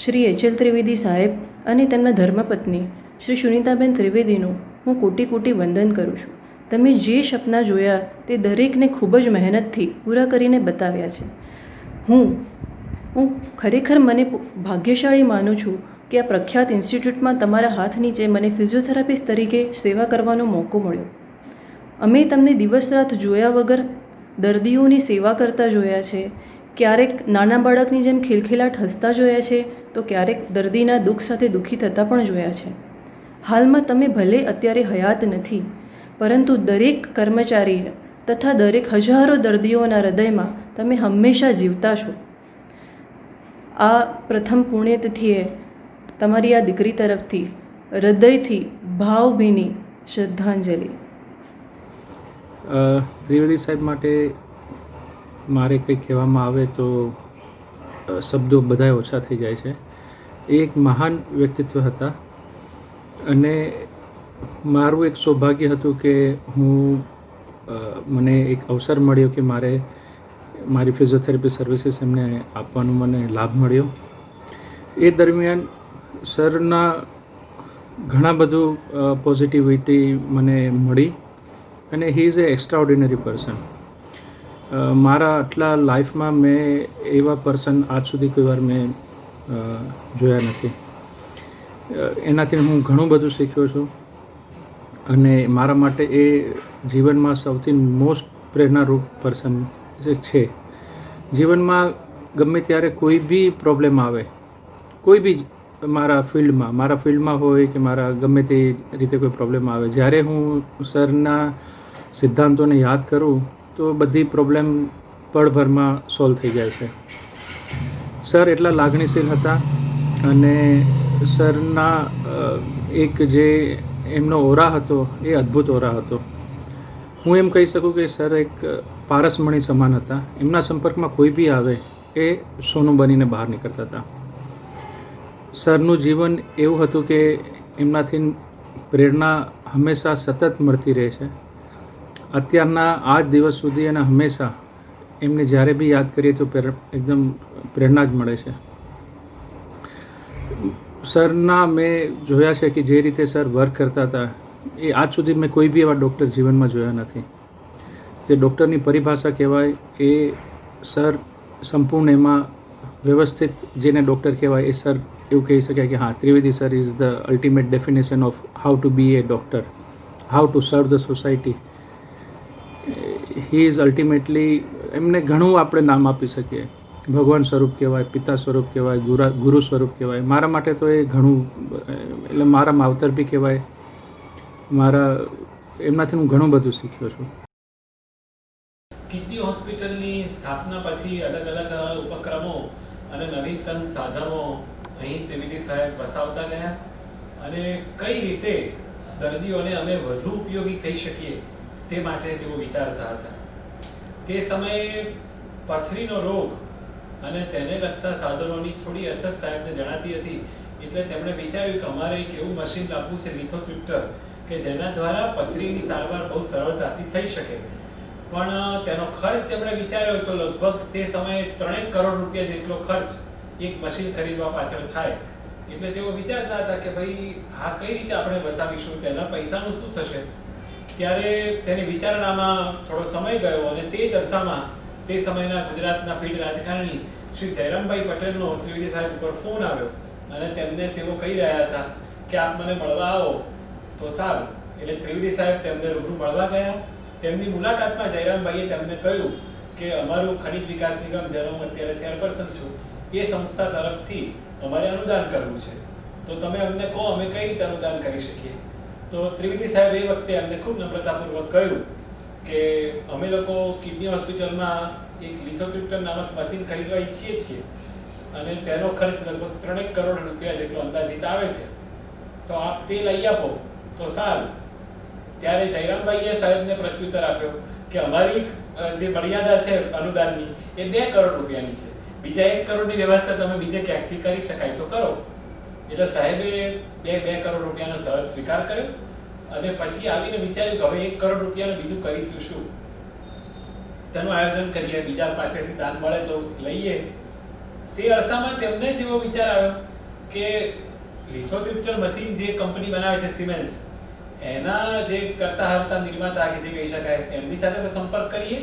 શ્રી એચ.એલ. ત્રિવેદી સાહેબ અને તેમના ધર્મપત્ની શ્રી સુનીતાબેન ત્રિવેદીનું હું કોટી કોટી વંદન કરું છું. તમે જે સપના જોયા તે દરેકને ખૂબ જ મહેનતથી પૂરા કરીને બતાવ્યા છે. હું ખરેખર મને ભાગ્યશાળી માનું છું કે આ પ્રખ્યાત ઇન્સ્ટિટ્યૂટમાં તમારા હાથ નીચે મને ફિઝિયોથેરાપિસ્ટ તરીકે સેવા કરવાનો મોકો મળ્યો. અમે તમને દિવસ રાત જોયા વગર દર્દીઓની સેવા કરતા જોયા છે. ક્યારેક નાના બાળકની જેમ ખિલખિલાટ હસતા જોયા છે, તો ક્યારેક દર્દીના દુઃખ સાથે દુઃખી થતા પણ જોયા છે. હાલમાં તમે ભલે અત્યારે હયાત નથી, પરંતુ દરેક કર્મચારી તથા દરેક હજારો દર્દીઓના હૃદયમાં તમે હંમેશા જીવતા છો. આ પ્રથમ પુણ્યતિથિએ તમારી આ દીકરી તરફથી હૃદયથી ભાવભીની શ્રદ્ધાંજલિ. ત્રિવેદી સાહેબ માટે મારે કંઈક કહેવામાં આવે તો શબ્દો બધાય ઓછા થઈ જાય છે. એ એક મહાન વ્યક્તિત્વ હતા અને મારું એક સૌભાગ્ય હતું કે મને એક અવસર મળ્યો કે મારી ફિઝિયોથેરાપી સર્વિસીસ એમને આપવાનો મને લાભ મળ્યો. એ દરમિયાન સરના ઘણા બધું પોઝિટિવિટી મને મળી અને he is A extraordinary person. મારા આટલા લાઈફમાં મેં એવા પર્સન આજ સુધી કોઈ વાર મેં જોયા નથી. એનાથી હું ઘણું બધું શીખ્યો છું અને મારા માટે એ જીવનમાં સૌથી મોસ્ટ પ્રેરણારૂપ પર્સન જે છે. જીવનમાં ગમે ત્યારે કોઈ બી પ્રોબ્લેમ આવે, કોઈ બી મારા ફિલ્ડમાં હોય કે મારા ગમે તે રીતે કોઈ પ્રોબ્લેમ આવે, જ્યારે હું સરના સિદ્ધાંતોને યાદ કરું તો બધી પ્રોબ્લેમ પળભરમાં સોલ્વ થઈ જાય છે. સર એટલા લાગણીશીલ હતા અને સરના એક જે એમનો ઓરા હતો એ અદ્ભુત ઓરા હતો. હું એમ કહી શકું કે સર એક પારસમણી સમાન હતા. એમના સંપર્કમાં કોઈ બી આવે એ સોનું બનીને બહાર નીકળતા હતા. સરનું જીવન એવું હતું કે એમનાથી પ્રેરણા હંમેશા સતત મળતી રહે છે. અત્યારના આ જ દિવસ સુધી અને હંમેશા એમને જ્યારે બી યાદ કરીએ તો એકદમ પ્રેરણા જ મળે છે. સરના મેં જોયા છે કે જે રીતે સર વર્ક કરતા હતા એ આજ સુધી મેં કોઈ બી એવા ડૉક્ટર જીવનમાં જોયા નથી. જે ડૉક્ટરની પરિભાષા કહેવાય એ સર સંપૂર્ણ એમાં વ્યવસ્થિત જેને ડૉક્ટર કહેવાય એ સર એવું કહી શકાય કે હા, Trivedi sir is the ultimate definition of how to be a doctor, how to serve the society. He is ultimately, એમને ઘણું આપણે નામ આપી શકીએ. ભગવાન સ્વરૂપ કહેવાય, પિતા સ્વરૂપ કહેવાય, ગુરુ સ્વરૂપ કહેવાય. મારા માટે તો એ ઘણું, એટલે મારા માવતર બી કહેવાય. એમનાથી હું ઘણું બધું શીખ્યો છું. કિડની હોસ્પિટલની સ્થાપના પછી અલગ અલગ ઉપક્રમો અને નવીનતમ સાધનો અહીં ત્રિવેદી સાહેબ વસાવતા ગયા અને કઈ રીતે દર્દીઓને અમે વધુ ઉપયોગી થઈ શકીએ તે માટે તેઓ વિચારતા હતા. તે સમયે પથરીનો રોગ અને તેને લગતા સાધનોની થોડી અછત સાહેબને જણાતી હતી. એટલે તેમણે વિચાર્યું કે અમારે એક એવું મશીન લાવવું છે, લિથોટ્રિપ્ટર, કે જેના દ્વારા પથરીની સારવાર બહુ સરળતાથી થઈ શકે. પણ તેનો ખર્ચ તેમણે વિચાર્યો તો લગભગ તે સમયે 3 કરોડ રૂપિયા જેટલો ખર્ચ એક મશીન ખરીદવા પાછળ થાય. એટલે તેઓ વિચારતા હતા કે ભાઈ આ કઈ રીતે આપણે વસાવીશું, તેના પૈસાનું શું થશે. ત્યારે તેની વિચારણામાં થોડો સમય ગયો અને તે જ અરસામાં તે સમયના ગુજરાતના પીઢ રાજકારણી શ્રી જયરામભાઈ પટેલનો ત્રિવેદી સાહેબ ઉપર ફોન આવ્યો અને તેઓ કહી રહ્યા હતા કે આપ મને મળવા આવો તો સારું. એટલે ત્રિવેદી સાહેબ તેમને રૂબરૂ મળવા ગયા. તેમની મુલાકાતમાં જયરામભાઈએ તેમને કહ્યું કે અમારું ખનિજ વિકાસ નિગમ, જેનો હું અત્યારે ચેરપર્સન છું, એ સંસ્થા તરફથી અમારે અનુદાન કરવું છે, તો તમે અમને કહો અમે કઈ રીતે અનુદાન કરી શકીએ. તો ત્રિવેદી સાહેબ એ વખતે અમને ખૂબ નમ્રતાપૂર્વક કહ્યું કે અમે લોકો કિડની હોસ્પિટલમાં એક લિથોટ્રિપ્ટર નામક મશીન ખરીદવા ઈચ્છીએ છીએ અને તેનો ખર્ચ લગભગ 3 કરોડ રૂપિયા જેટલો અંદાજિત આવે છે, તો આપ તે લઈ આપો તો સારું. ત્યારે જયરામભાઈએ સાહેબને પ્રત્યુત્તર આપ્યો કે અમારી જે મર્યાદા છે અનુદાનની એ 2 કરોડ રૂપિયાની છે. બીજા 1 કરોડની વ્યવસ્થા તમે બીજે ક્યાંકથી કરી શકાય તો કરો. એટલે સાહેબે બે કરોડ રૂપિયાનો સહજ સ્વીકાર કર્યો અને પછી આવીને વિચાર્યું કે હવે 1 કરોડ રૂપિયાનું બીજું કરીશું શું, તેનું આયોજન કરીએ, બીજા પાસેથી દાન મળે તો લઈએ. તે અરસામાં તેમને જ એવો વિચાર આવ્યો કે લિથોટ્રિપ્ટન મશીન જે કંપની બનાવે છે સિમેન્સ, એના જે કરતા હરતા નિર્માતા કે જે કહી શકાય એમની સાથે તો સંપર્ક કરીએ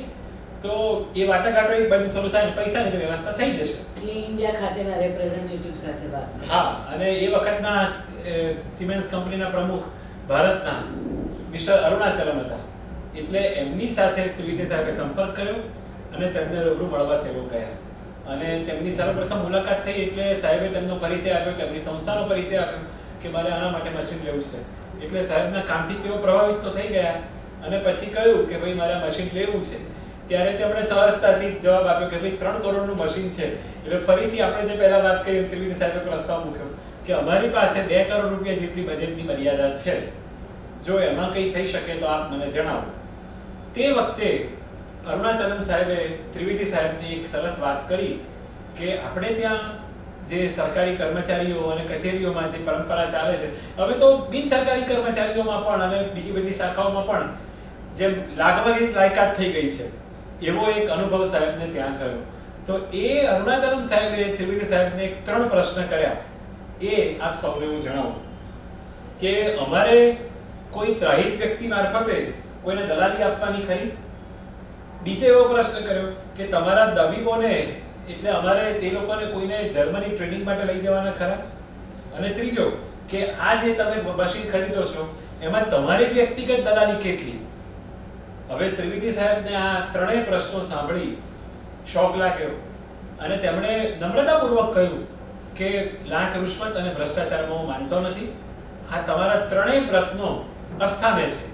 તો એ વાટાઘાટો એક બાજુ શરૂ થાય ને પૈસાની તો વ્યવસ્થા થઈ જશે. ઇન્ડિયા ખાતેના રેપ્રેઝેન્ટેટિવ સાથે વાત. હા, અને એ વખતના સિમેન્સ કંપનીના પ્રમુખ ભારતના મિસ્ટર અરુણાચલમ હતા. એટલે એમની સાથે ત્રિવેદી સાહેબે સંપર્ક કર્યો અને તેમને રૂબરૂ મળવા તેઓ ગયા અને તેમની સર્વપ્રથમ મુલાકાત થઈ એટલે સાહેબે તેમનો પરિચય આપ્યો, તેમની સંસ્થાનો પરિચય આપ્યો કે મારે આના માટે મશીન લેવું છે. એટલે સાહેબના કામથી તેઓ પ્રભાવિત તો થઈ ગયા અને પછી કહ્યું કે ભાઈ મારે આ મશીન લેવું છે. ત્યારે તેમણે સહજતાથી જવાબ આપ્યો કે ભાઈ 3 કરોડનું મશીન છે. એટલે ફરીથી આપણે જે પહેલા વાત કરી ત્રિવેદી સાહેબે પ્રસ્તાવ મૂક્યો કે અમારી પાસે 2 કરોડ રૂપિયા જેટલી બજેટની મર્યાદા છે, જો એમાં કંઈ થઈ શકે તો આપ મને જણાવો. તે વખતે અરુણાચલમ સાહેબે ત્રિવેદી સાહેબની એક સરસ વાત કરી કે આપણે ત્યાં જે સરકારી કર્મચારીઓ અને કચેરીઓમાં જે પરંપરા ચાલે છે, હવે તો બિન સરકારી કર્મચારીઓમાં પણ અને બીજી બધી શાખાઓમાં પણ જેમ લાગવાની લાયકાત થઈ ગઈ છે, એવો એક અનુભવ સાહેબને ત્યાં થયો. તો એ અરુણાચલમ સાહેબે ત્રિવેદી સાહેબને 3 પ્રશ્ન કર્યા. એ આપ સૌને હું જણાવું કે અમારે કોઈ ત્રાહિત વ્યક્તિ મારફતે કોઈને દલાલી આપવાની ખરી? બીજો એવો પ્રશ્ન કર્યો કે તમારા તબીબોને એટલે અમારે તે લોકોને કોઈને જર્મની ટ્રેનિંગ માટે લઈ જવાના ખરા? અને ત્રીજો કે આ જે તમે મશીન ખરીદો છો એમાં તમારી વ્યક્તિગત દલાલી કેટલી? હવે ત્રિવેદી સાહેબને આ 3 પ્રશ્નો સાંભળી શોક લાગ્યો અને તેમણે નમ્રતાપૂર્વક કહ્યું કે લાંચ રૂશ્વત અને ભ્રષ્ટાચારમાં હું માનતો નથી. આ તમારા 3 પ્રશ્નો અસ્થાને છે.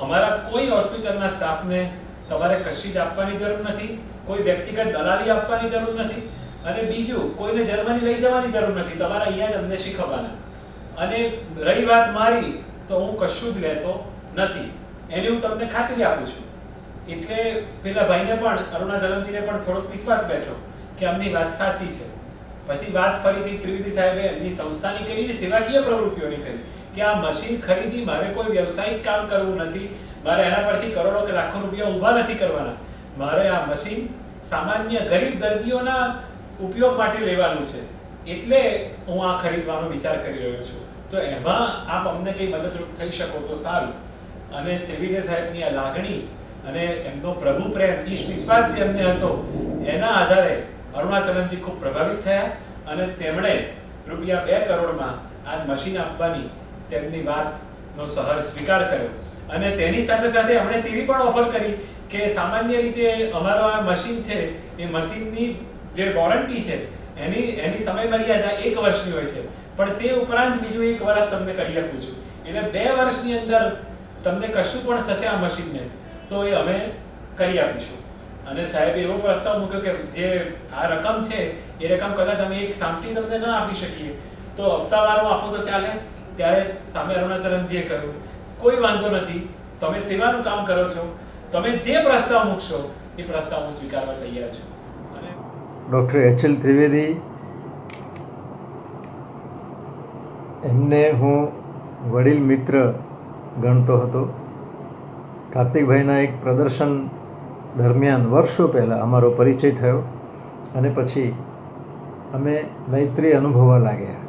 અમારા કોઈ હોસ્પિટલના સ્ટાફને તમારે કશી જ આપવાની જરૂર નથી, કોઈ વ્યક્તિગત દલાલી આપવાની જરૂર નથી અને બીજું કોઈને જર્મની લઈ જવાની જરૂર નથી. તમારે અહીંયા જ અમને શીખવવાના. અને રહી વાત મારી તો હું કશું જ લેતો નથી, એની હું તમને ખાતરી આપું છું. એટલે પેલા ભાઈને પણ અરુણાચલમજીને પણ થોડોક વિશ્વાસ બેઠો કે આમની વાત સાચી છે. પછી વાત ફરીથી ત્રિવેદી સાહેબે એમની સંસ્થાની કરેલી સેવાકીય પ્રવૃત્તિઓની કરી કે આ મશીન ખરીદી મારે કોઈ વ્યવસાયિક કામ કરવું નથી, મારે એના પરથી કરોડો કે લાખો રૂપિયા ઊભા નથી કરવાના, મારે આ મશીન સામાન્ય ગરીબ દર્દીઓના ઉપયોગ માટે લેવાનું છે, એટલે હું આ ખરીદવાનો વિચાર કરી રહ્યો છું. તો એમાં આપ અમને કંઈ મદદરૂપ થઈ શકો તો સારું. અને ત્રિવેદી સાહેબની આ લાગણી અને એમનો પ્રભુ પ્રેમ, ઈશ વિશ્વાસ જે એમને હતો, એના આધારે અરુણાચલમજી ખૂબ પ્રભાવિત થયા અને તેમણે રૂપિયા 2 કરોડમાં આ મશીન આપવાની તેમની વાતનો સહર સ્વીકાર કર્યો. અને તેની સાથે સાથે અમને તેવી પણ ઓફર કરી કે સામાન્ય રીતે અમારો આ મશીન છે એ મશીનની જે વોરંટી છે એની સમય મર્યાદા 1 વર્ષની હોય છે, પણ તે ઉપરાંત બીજું 1 વર્ષ તમને કરી આપું છું. એટલે 2 વર્ષની અંદર તમને કશું પણ થશે આ મશીનને તો એ અમે કરી આપીશું. અને સાહેબે એવો પ્રસ્તાવ મૂક્યો કે જે આ રકમ છે એ રકમ કદાચ અમે એક સામટી તમને ન આપી શકીએ તો હપ્તાવાળું આપો તો ચાલે. ત્યારે સામે અરુણાચલમજીએ કહ્યું કોઈ વાંધો નથી, તમે સેવાનું કામ કરો છો, તમે જે પ્રસ્તાવ મૂકશો એ પ્રસ્તાવ હું સ્વીકારવા તૈયાર છું. અને ડૉક્ટર એચ.એલ. ત્રિવેદી, એમને હું વડીલ મિત્ર ગણતો હતો. કાર્તિકભાઈના એક પ્રદર્શન દરમિયાન વર્ષો પહેલાં અમારો પરિચય થયો અને પછી અમે મૈત્રી અનુભવવા લાગ્યા.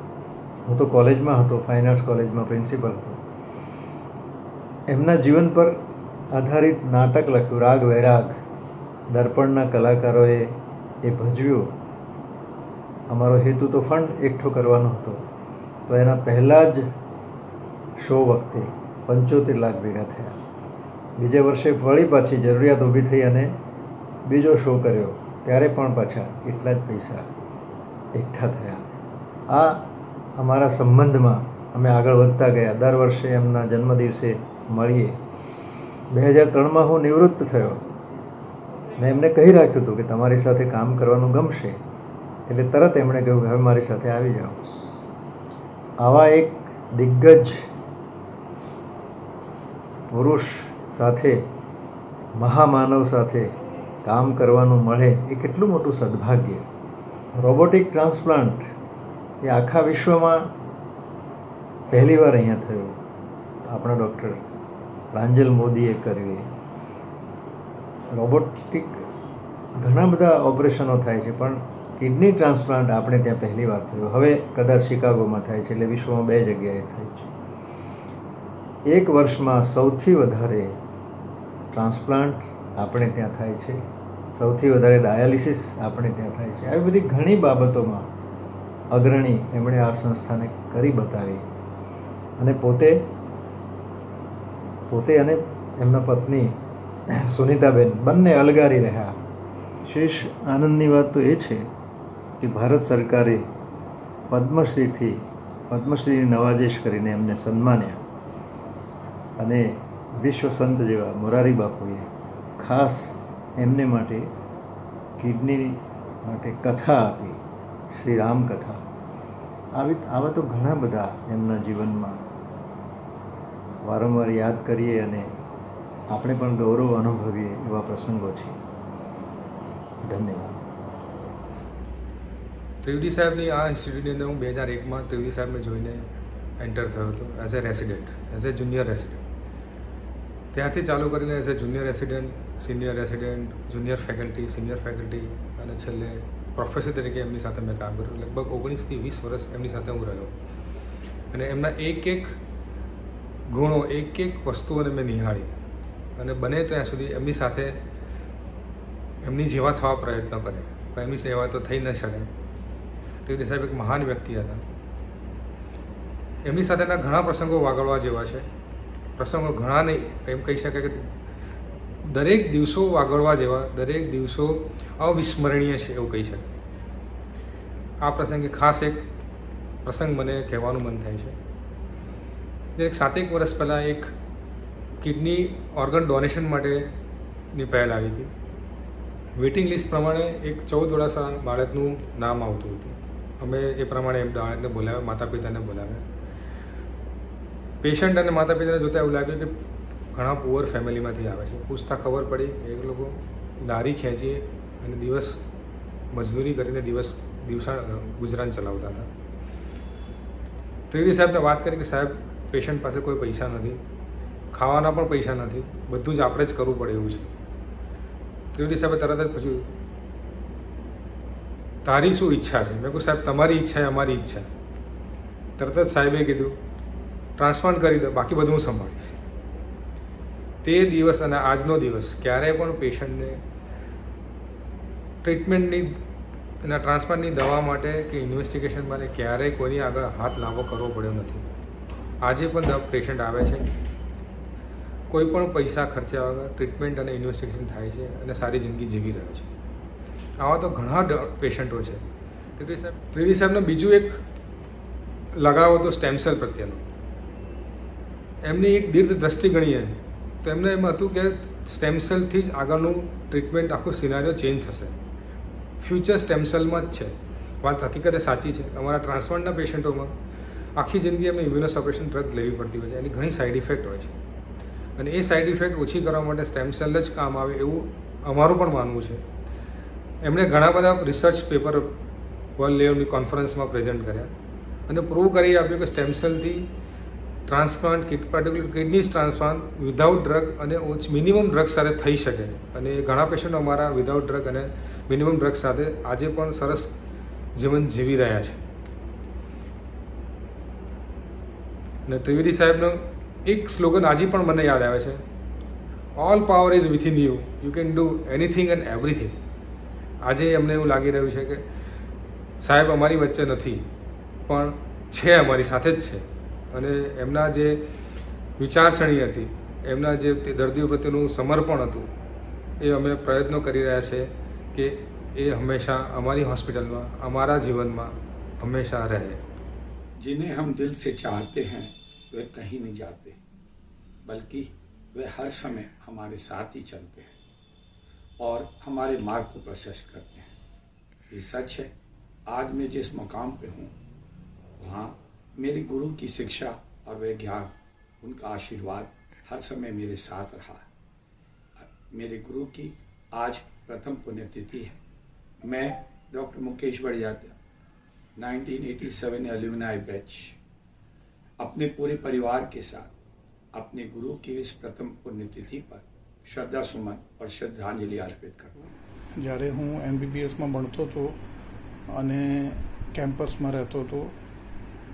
હું તો કોલેજમાં હતો, ફાઇન આર્ટ્સ કોલેજમાં પ્રિન્સિપલ હતો. એમના જીવન પર આધારિત નાટક લખ્યું રાગ વૈરાગ, દર્પણના કલાકારોએ એ ભજવ્યું. અમારો હેતુ તો ફંડ એકઠો કરવાનો હતો. તો એના પહેલાં જ શો વખતે 75 લાખ ભેગા થયા. બીજે વર્ષે વળી પાછી જરૂરિયાત ઊભી થઈ અને બીજો શો કર્યો, ત્યારે પણ પાછા એટલા જ પૈસા એકઠા થયા. આ અમારા સંબંધમાં અમે આગળ વધતા ગયા. દર વર્ષે એમના જન્મદિવસે મળીએ. 2003માં હું નિવૃત્ત થયો. મેં એમને કહી રાખ્યું હતું કે તમારી સાથે કામ કરવાનું ગમશે, એટલે તરત એમણે કહ્યું કે હવે મારી સાથે આવી જાઓ. આવા એક દિગ્ગજ પુરુષ સાથે, મહામાનવ સાથે કામ કરવાનું મળે એ કેટલું મોટું સદભાગ્ય. રોબોટિક ટ્રાન્સપ્લાન્ટ એ આખા વિશ્વમાં પહેલીવાર અહીંયા થયું. આપણા ડૉક્ટર પ્રાંજલ મોદીએ કર્યું. રોબોટિક ઘણા બધા ઓપરેશનો થાય છે, પણ કિડની ટ્રાન્સપ્લાન્ટ આપણે ત્યાં પહેલીવાર થયું. હવે કદાચ શિકાગોમાં થાય છે, એટલે વિશ્વમાં 2 જગ્યાએ થાય છે. 1 વર્ષમાં સૌથી વધારે ટ્રાન્સપ્લાન્ટ આપણે ત્યાં થાય છે, સૌથી વધારે ડાયાલિસિસ આપણે ત્યાં થાય છે. આવી બધી ઘણી બાબતોમાં અગ્રણી એમણે આ સંસ્થાને કરી બતાવી. અને પોતે અને એમના પત્ની સુનીતાબેન બંને અલગારી રહ્યા. વિશેષ આનંદની વાત તો એ છે કે ભારત સરકારે પદ્મશ્રીની નવાજેશ કરીને એમને સન્માન્યા. અને વિશ્વ સંત જેવા મોરારી બાપુએ ખાસ એમને માટે કિડની માટે કથા આપી, શ્રી રામ કથા. આવા તો ઘણા બધા એમના જીવનમાં વારંવાર યાદ કરીએ અને આપણે પણ ગૌરવ અનુભવીએ એવા પ્રસંગો છે. ધન્યવાદ. ત્રિવેદી સાહેબની આ ઇન્સ્ટિટ્યૂટની અંદર હું 2001માં ત્રિવેદી સાહેબને જોઈને એન્ટર થયો હતો as a resident, as a junior resident. ત્યારથી ચાલુ કરીને as a junior resident, senior resident, junior faculty, senior faculty અને છેલ્લે પ્રોફેસર તરીકે એમની સાથે મેં કામ કર્યું. લગભગ 19 થી 20 વર્ષ એમની સાથે હું રહ્યો અને એમના એક ગુણો, એક વસ્તુઓને મેં નિહાળી અને બને ત્યાં સુધી એમની સાથે એમની જેવા થવા પ્રયત્ન કરે, પણ એમની સેવા તો થઈ ન શકે. ત્રિવેદી સાહેબ એક મહાન વ્યક્તિ હતા. એમની સાથેના ઘણા પ્રસંગો વાગળવા જેવા છે. પ્રસંગો ઘણા નહીં, એમ કહી શકાય કે દરેક દિવસો વાગળવા જેવા, દરેક દિવસો અવિસ્મરણીય છે એવું કહી શકાય. આ પ્રસંગે ખાસ એક પ્રસંગ મને કહેવાનું મન થાય છે. એક 7 વર્ષ પહેલાં એક કિડની ઓર્ગન ડોનેશન માટેની પહેલ આવી હતી. વેઇટિંગ લિસ્ટ પ્રમાણે એક 14 વર્ષના બાળકનું નામ આવતું હતું. અમે એ પ્રમાણે એમ બાળકને બોલાવ્યા, માતા પિતાને બોલાવ્યા. પેશન્ટ અને માતા પિતાને જોતાં એવું લાગ્યું કે ઘણા પુઅર ફેમિલીમાંથી આવે છે. પૂછતા ખબર પડી એ લોકો લારી ખેંચી અને દિવસ મજદૂરી કરીને ગુજરાન ચલાવતા હતા. ત્રિવેદી સાહેબને વાત કરી કે સાહેબ પેશન્ટ પાસે કોઈ પૈસા નથી, ખાવાના પણ પૈસા નથી, બધું જ આપણે જ કરવું પડે એવું છે. ત્રિવેદી સાહેબે તરત જ પૂછ્યું, તારી શું ઈચ્છા છે? મેં કહ્યું સાહેબ તમારી ઈચ્છા એ અમારી ઈચ્છા. તરત જ સાહેબે કીધું ટ્રાન્સપ્લાન્ટ કરી દો, બાકી બધું હું સંભાળીશ. તે દિવસ અને આજનો દિવસ ક્યારેય પણ પેશન્ટને ટ્રીટમેન્ટની એના ટ્રાન્સપ્લાન્ટની દવા માટે કે ઇન્વેસ્ટિગેશન માટે ક્યારેય કોઈની આગળ હાથ લાંબો કરવો પડ્યો નથી. આજે પણ પેશન્ટ આવે છે, કોઈ પણ પૈસા ખર્ચ્યા વગર ટ્રીટમેન્ટ અને ઇન્વેસ્ટિગેશન થાય છે અને સારી જિંદગી જીવી રહ્યો છે. આવા તો ઘણા પેશન્ટો છે. ત્રિવેદી સાહેબનો બીજું એક લગાવ હતો સ્ટેમ સેલ પ્રત્યેનો. એમની એક દીર્ઘ દ્રષ્ટિ ગણીએ તો એમને એમ હતું કે સ્ટેમ સેલથી જ આગળનું ટ્રીટમેન્ટ આખું સિનારીઓ ચેન્જ થશે. ફ્યુચર સ્ટેમ સેલમાં જ છે. વાત હકીકતે સાચી છે. અમારા ટ્રાન્સપ્લાન્ટના પેશન્ટોમાં આખી જિંદગી એમને ઇમ્યુનોસપ્રેશન ડ્રગ લેવી પડતી હોય છે. એની ઘણી સાઇડ ઇફેક્ટ હોય છે અને એ સાઇડ ઇફેક્ટ ઓછી કરવા માટે સ્ટેમ સેલ જ કામ આવે એવું અમારું પણ માનવું છે. એમણે ઘણા બધા રિસર્ચ પેપર વર્લ્ડ લેવલની કોન્ફરન્સમાં પ્રેઝન્ટ કર્યા અને પ્રૂવ કરી આપ્યું કે સ્ટેમ સેલથી transplant particular kidney transplant without drug અને મિનિમમ ડ્રગ સાથે થઈ શકે. અને ઘણા પેશન્ટો અમારા વિધાઉટ ડ્રગ અને મિનિમમ ડ્રગ સાથે આજે પણ સરસ જીવન જીવી રહ્યા છે. અને ત્રિવેદી સાહેબનો એક સ્લોગન આજે પણ મને યાદ આવે છે, all power is within you, you can do anything and everything. આજે એમને એવું લાગી રહ્યું છે કે સાહેબ અમારી વચ્ચે નથી પણ છે, અમારી સાથે જ છે. અને એમના જે વિચારસરણી હતી, એમના જે દર્દીઓ પ્રત્યેનું સમર્પણ હતું, એ અમે પ્રયત્નો કરી રહ્યા છે કે એ હંમેશા અમારી હોસ્પિટલમાં, અમારા જીવનમાં હંમેશા રહે. जिन्हें हम दिल से चाहते हैं वे कहीं नहीं जाते, बल्कि वे हर समय हमारे साथ ही चलते हैं और हमारे मार्ग को प्रशस्त करते हैं. ये सच है. आज मैं जिस मकाम पे हूँ वहाँ मेरे गुरु की शिक्षा और वे ज्ञान, उनका आशीर्वाद हर समय मेरे साथ रहा. मेरे गुरु की आज प्रथम पुण्यतिथि है. मैं डॉक्टर मुकेश बढ़िया 1987 एल्यूमिनाई बैच अपने पूरे परिवार के साथ अपने गुरु की इस प्रथम पुण्यतिथि पर श्रद्धा सुमन और श्रद्धांजलि अर्पित करता हूँ। જ્યારે હું MBBSમાં ભણતો હતો અને કેમ્પસમાં રહેતો હતો,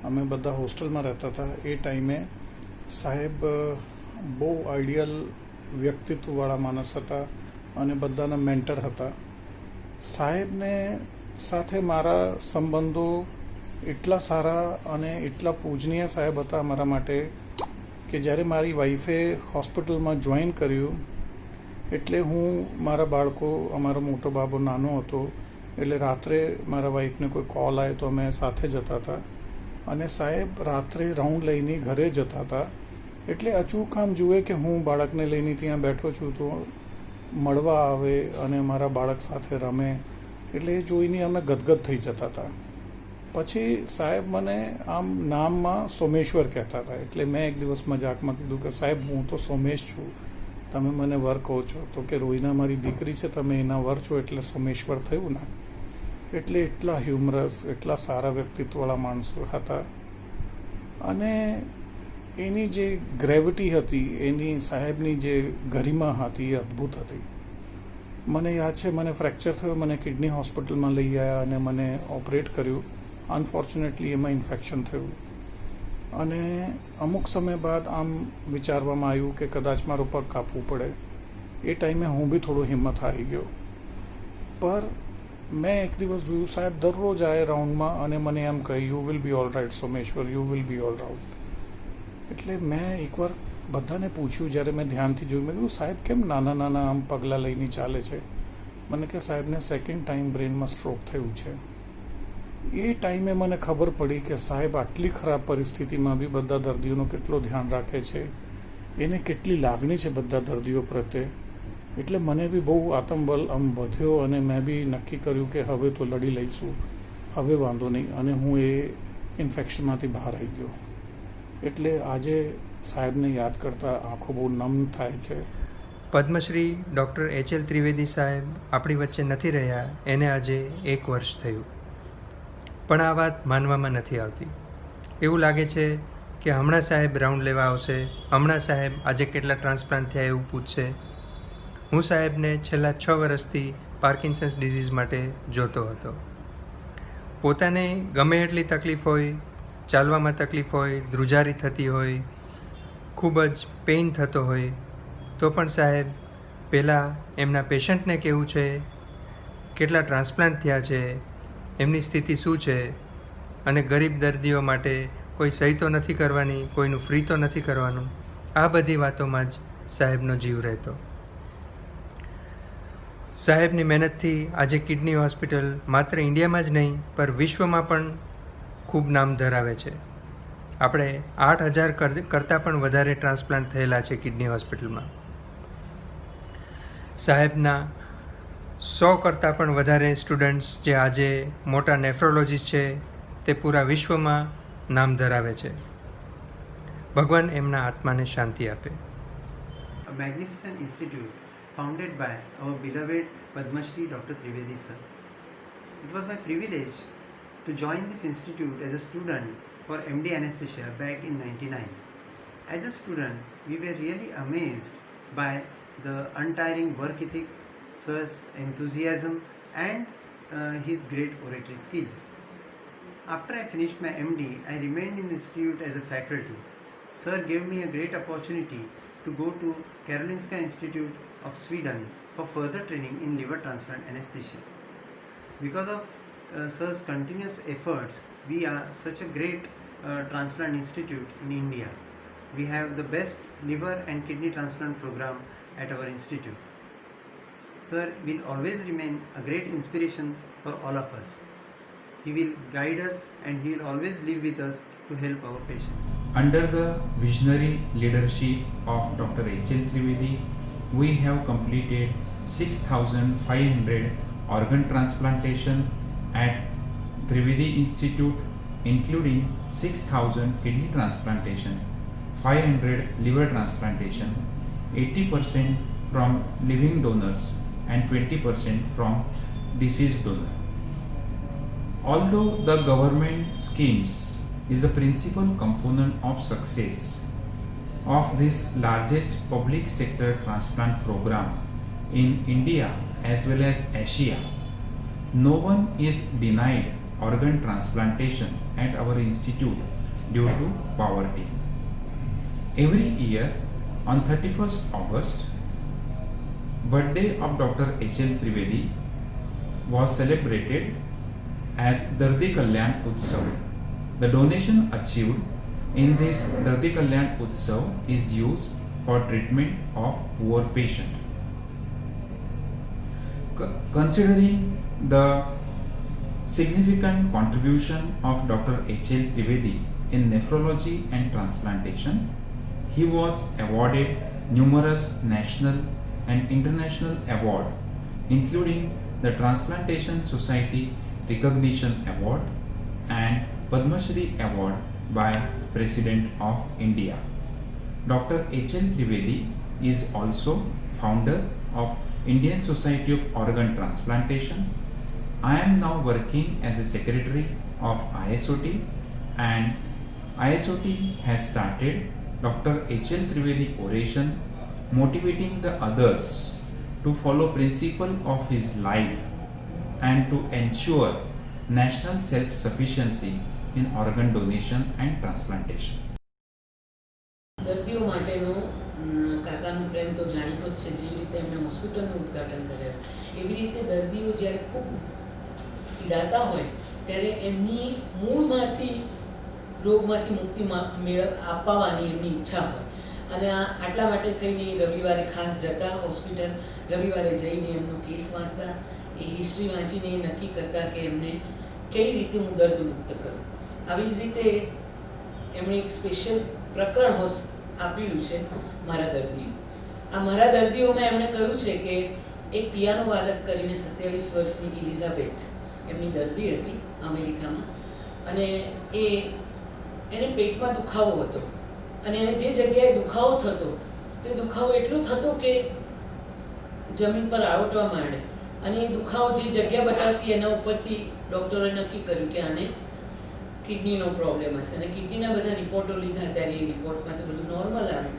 અમે બધા હોસ્ટેલમાં રહેતા હતા, એ ટાઈમે સાહેબ બહુ આઈડિયલ વ્યક્તિત્વવાળા માણસ હતા અને બધાના મેન્ટર હતા. સાહેબને સાથે મારા સંબંધો એટલા સારા અને એટલા પૂજનીય સાહેબ હતા મારા માટે કે જ્યારે મારી વાઈફે હોસ્પિટલમાં જોઈન કર્યું એટલે હું મારા બાળકો, અમારો મોટો બાબો નાનો હતો એટલે રાત્રે મારા વાઈફને કોઈ કોલ આવે તો અમે સાથે જતા હતા અને સાહેબ રાત્રે રાઉન્ડ લઈને ઘરે જતા હતા. એટલે અચૂક આમ જુએ કે હું બાળકને લઈને ત્યાં બેઠો છું તો મળવા આવે અને મારા બાળક સાથે રમે, એટલે એ જોઈને અમે ગદગદ થઈ જતા હતા. પછી સાહેબ મને આમ નામમાં સોમેશ્વર કહેતા હતા, એટલે મેં એક દિવસ મજાકમાં કીધું કે સાહેબ હું તો સોમેશ છું, તમે મને વર કહો છો. તો કે રોહિના મારી દીકરી છે, તમે એના વર છો એટલે સોમેશ્વર થયું ને. એટલે એટલા હ્યુમરસ, એટલા સારા વ્યક્તિત્વવાળા માણસો હતા અને એની જે ગ્રેવિટી હતી, એની સાહેબની જે ગરિમા હતી એ અદ્ભુત હતી. મને યાદ છે, મને ફ્રેક્ચર થયો, મને કિડની હોસ્પિટલમાં લઈ આવ્યા અને મને ઓપરેટ કર્યું. અનફોર્ચ્યુનેટલી એમાં ઇન્ફેક્શન થયું અને અમુક સમય બાદ આમ વિચારવામાં આવ્યું કે કદાચ મારો પગ કાપવું પડે. એ ટાઈમે હું બી થોડો હિંમત હારી ગયો. પર મેં એક દિવસ જોયું સાહેબ દરરોજ આવે રાઉન્ડમાં અને મને એમ કહે you will be all right Someshwar, you will be all right. એટલે મેં એકવાર બધાને પૂછ્યું, જ્યારે મેં ધ્યાનથી જોયું, મેં કીધું સાહેબ કેમ નાના નાના આમ પગલાં લઈને ચાલે છે? મને કે સાહેબને સેકન્ડ ટાઈમ બ્રેનમાં સ્ટ્રોક થયું છે. એ ટાઈમે મને ખબર પડી કે સાહેબ આટલી ખરાબ પરિસ્થિતિમાં બી બધા દર્દીઓનો કેટલો ધ્યાન રાખે છે, એને કેટલી લાગણી છે બધા દર્દીઓ પ્રત્યે. એટલે મને બી બહુ આત્મબળ આમ વધ્યો અને મેં બી નક્કી કર્યું કે હવે તો લડી લઈશું, હવે વાંધો નહીં. અને હું એ ઇન્ફેક્શનમાંથી બહાર આવી ગયો. એટલે આજે સાહેબને યાદ કરતા આંખો બહુ નમ થાય છે. પદ્મશ્રી ડૉક્ટર HL ત્રિવેદી સાહેબ આપણી વચ્ચે નથી રહ્યા એને આજે 1 વર્ષ થયું, પણ આ વાત માનવામાં નથી આવતી. એવું લાગે છે કે હમણાં સાહેબ રાઉન્ડ લેવા આવશે, હમણાં સાહેબ આજે કેટલા ટ્રાન્સપ્લાન્ટ થયા એવું પૂછશે. હું સાહેબને છેલ્લા 6 વર્ષથી પાર્કિન્સન્સ ડિઝીઝ માટે જોતો હતો. પોતાને ગમે એટલી તકલીફ હોય, ચાલવામાં તકલીફ હોય, ધ્રુજારી થતી હોય, ખૂબ જ પેઇન થતો હોય, તો પણ સાહેબ પહેલાં એમના પેશન્ટને કેવું છે, કેટલા ટ્રાન્સપ્લાન્ટ થયા છે, એમની સ્થિતિ શું છે, અને ગરીબ દર્દીઓ માટે કોઈ સહી તો નથી કરવાની, કોઈનું ફ્રી તો નથી કરવાનું, આ બધી વાતોમાં જ સાહેબનો જીવ રહેતો. સાહેબની મહેનતથી આજે કિડની હોસ્પિટલ માત્ર ઇન્ડિયામાં જ નહીં પણ વિશ્વમાં પણ ખૂબ નામ ધરાવે છે. આપણે 8,000 કરતાં પણ વધારે ટ્રાન્સપ્લાન્ટ થયેલા છે કિડની હોસ્પિટલમાં. સાહેબના 100 કરતાં પણ વધારે સ્ટુડન્ટ્સ જે આજે મોટા નેફ્રોલોજીસ્ટ છે તે પૂરા વિશ્વમાં નામ ધરાવે છે. ભગવાન એમના આત્માને શાંતિ આપે. A magnificent institute founded by our beloved Padma Shri Dr. Trivedi sir. It was my privilege to join this institute as a student for MD anesthesia back in 99. As a student, we were really amazed by the untiring work ethics, sir's enthusiasm and his great oratory skills. After I finished my MD, I remained in the institute as a faculty. Sir gave me a great opportunity to go to Karolinska Institute of Sweden for further training in liver transplant anesthesia. Because of sir's continuous efforts, we are such a great transplant institute in India. We have the best liver and kidney transplant program at our institute. Sir will always remain a great inspiration for all of us. He will guide us and he will always live with us to help our patients. Under the visionary leadership of Dr. HL Trivedi, we have completed 6,500 organ transplantation at Trivedi Institute, including 6,000 kidney transplantation, 500 liver transplantation, 80% from living donors and 20% from deceased donor. Although the government schemes is a principal component of success of this largest public sector transplant program in India as well as Asia, no one is denied organ transplantation at our institute due to poverty. Every year on 31st August, birthday of Dr. H.L. Trivedi was celebrated as Dardi Kalyan Utsav. The donation achieved in this Dardi Kalyan Utsav is used for treatment of poor patient. Considering the significant contribution of Dr. H.L. Trivedi in nephrology and transplantation, he was awarded numerous national and international awards, including the Transplantation Society Recognition Award and Padma Shri Award by President of India. Dr. H.L. Trivedi is also founder of Indian Society of Organ Transplantation. I am now working as a secretary of ISOT, and ISOT has started Dr. H.L. Trivedi Oration, motivating the others to follow principle of his life and to ensure national self-sufficiency in organ donation and transplantation. દર્દીઓ માટેનો કાકાનો પ્રેમ તો જાણીતો જ છે. જેવી રીતે એમણે હોસ્પિટલનું ઉદ્ઘાટન કર્યું, એવી રીતે દર્દીઓ જ્યારે ખૂબ પીડાતા હોય ત્યારે એમની મૂળમાંથી રોગમાંથી મુક્તિ અપાવવાની એમની ઈચ્છા હોય. અને આટલા માટે થઈને રવિવારે ખાસ જતા હોસ્પિટલ, રવિવારે જઈને એમનો કેસ વાંચતા, એ હિસ્ટ્રી વાંચીને એ નક્કી કરતા કે એમને કઈ રીતે હું દર્દ મુક્ત કરું. આવી જ રીતે એમણે એક સ્પેશિયલ પ્રકરણ આપેલું છે મારા દર્દીઓ. આ મારા દર્દીઓમાં એમણે કહ્યું છે કે એક પિયાનો વાદક કરીને 27 વર્ષની ઇલિઝાબેથ એમની દર્દી હતી અમેરિકામાં, અને એને પેટમાં દુખાવો હતો, અને એને જે જગ્યાએ દુખાવો થતો તે દુખાવો એટલો થતો કે જમીન પર આવટવા માંડે, અને એ દુખાવો જે જગ્યા બતાવતી એના ઉપરથી ડૉક્ટરોએ નક્કી કર્યું કે આને કિડનીનો પ્રોબ્લેમ હશે. અને કિડનીના બધા રિપોર્ટો લીધા ત્યારે એ રિપોર્ટમાં તો બધું નોર્મલ આવ્યું,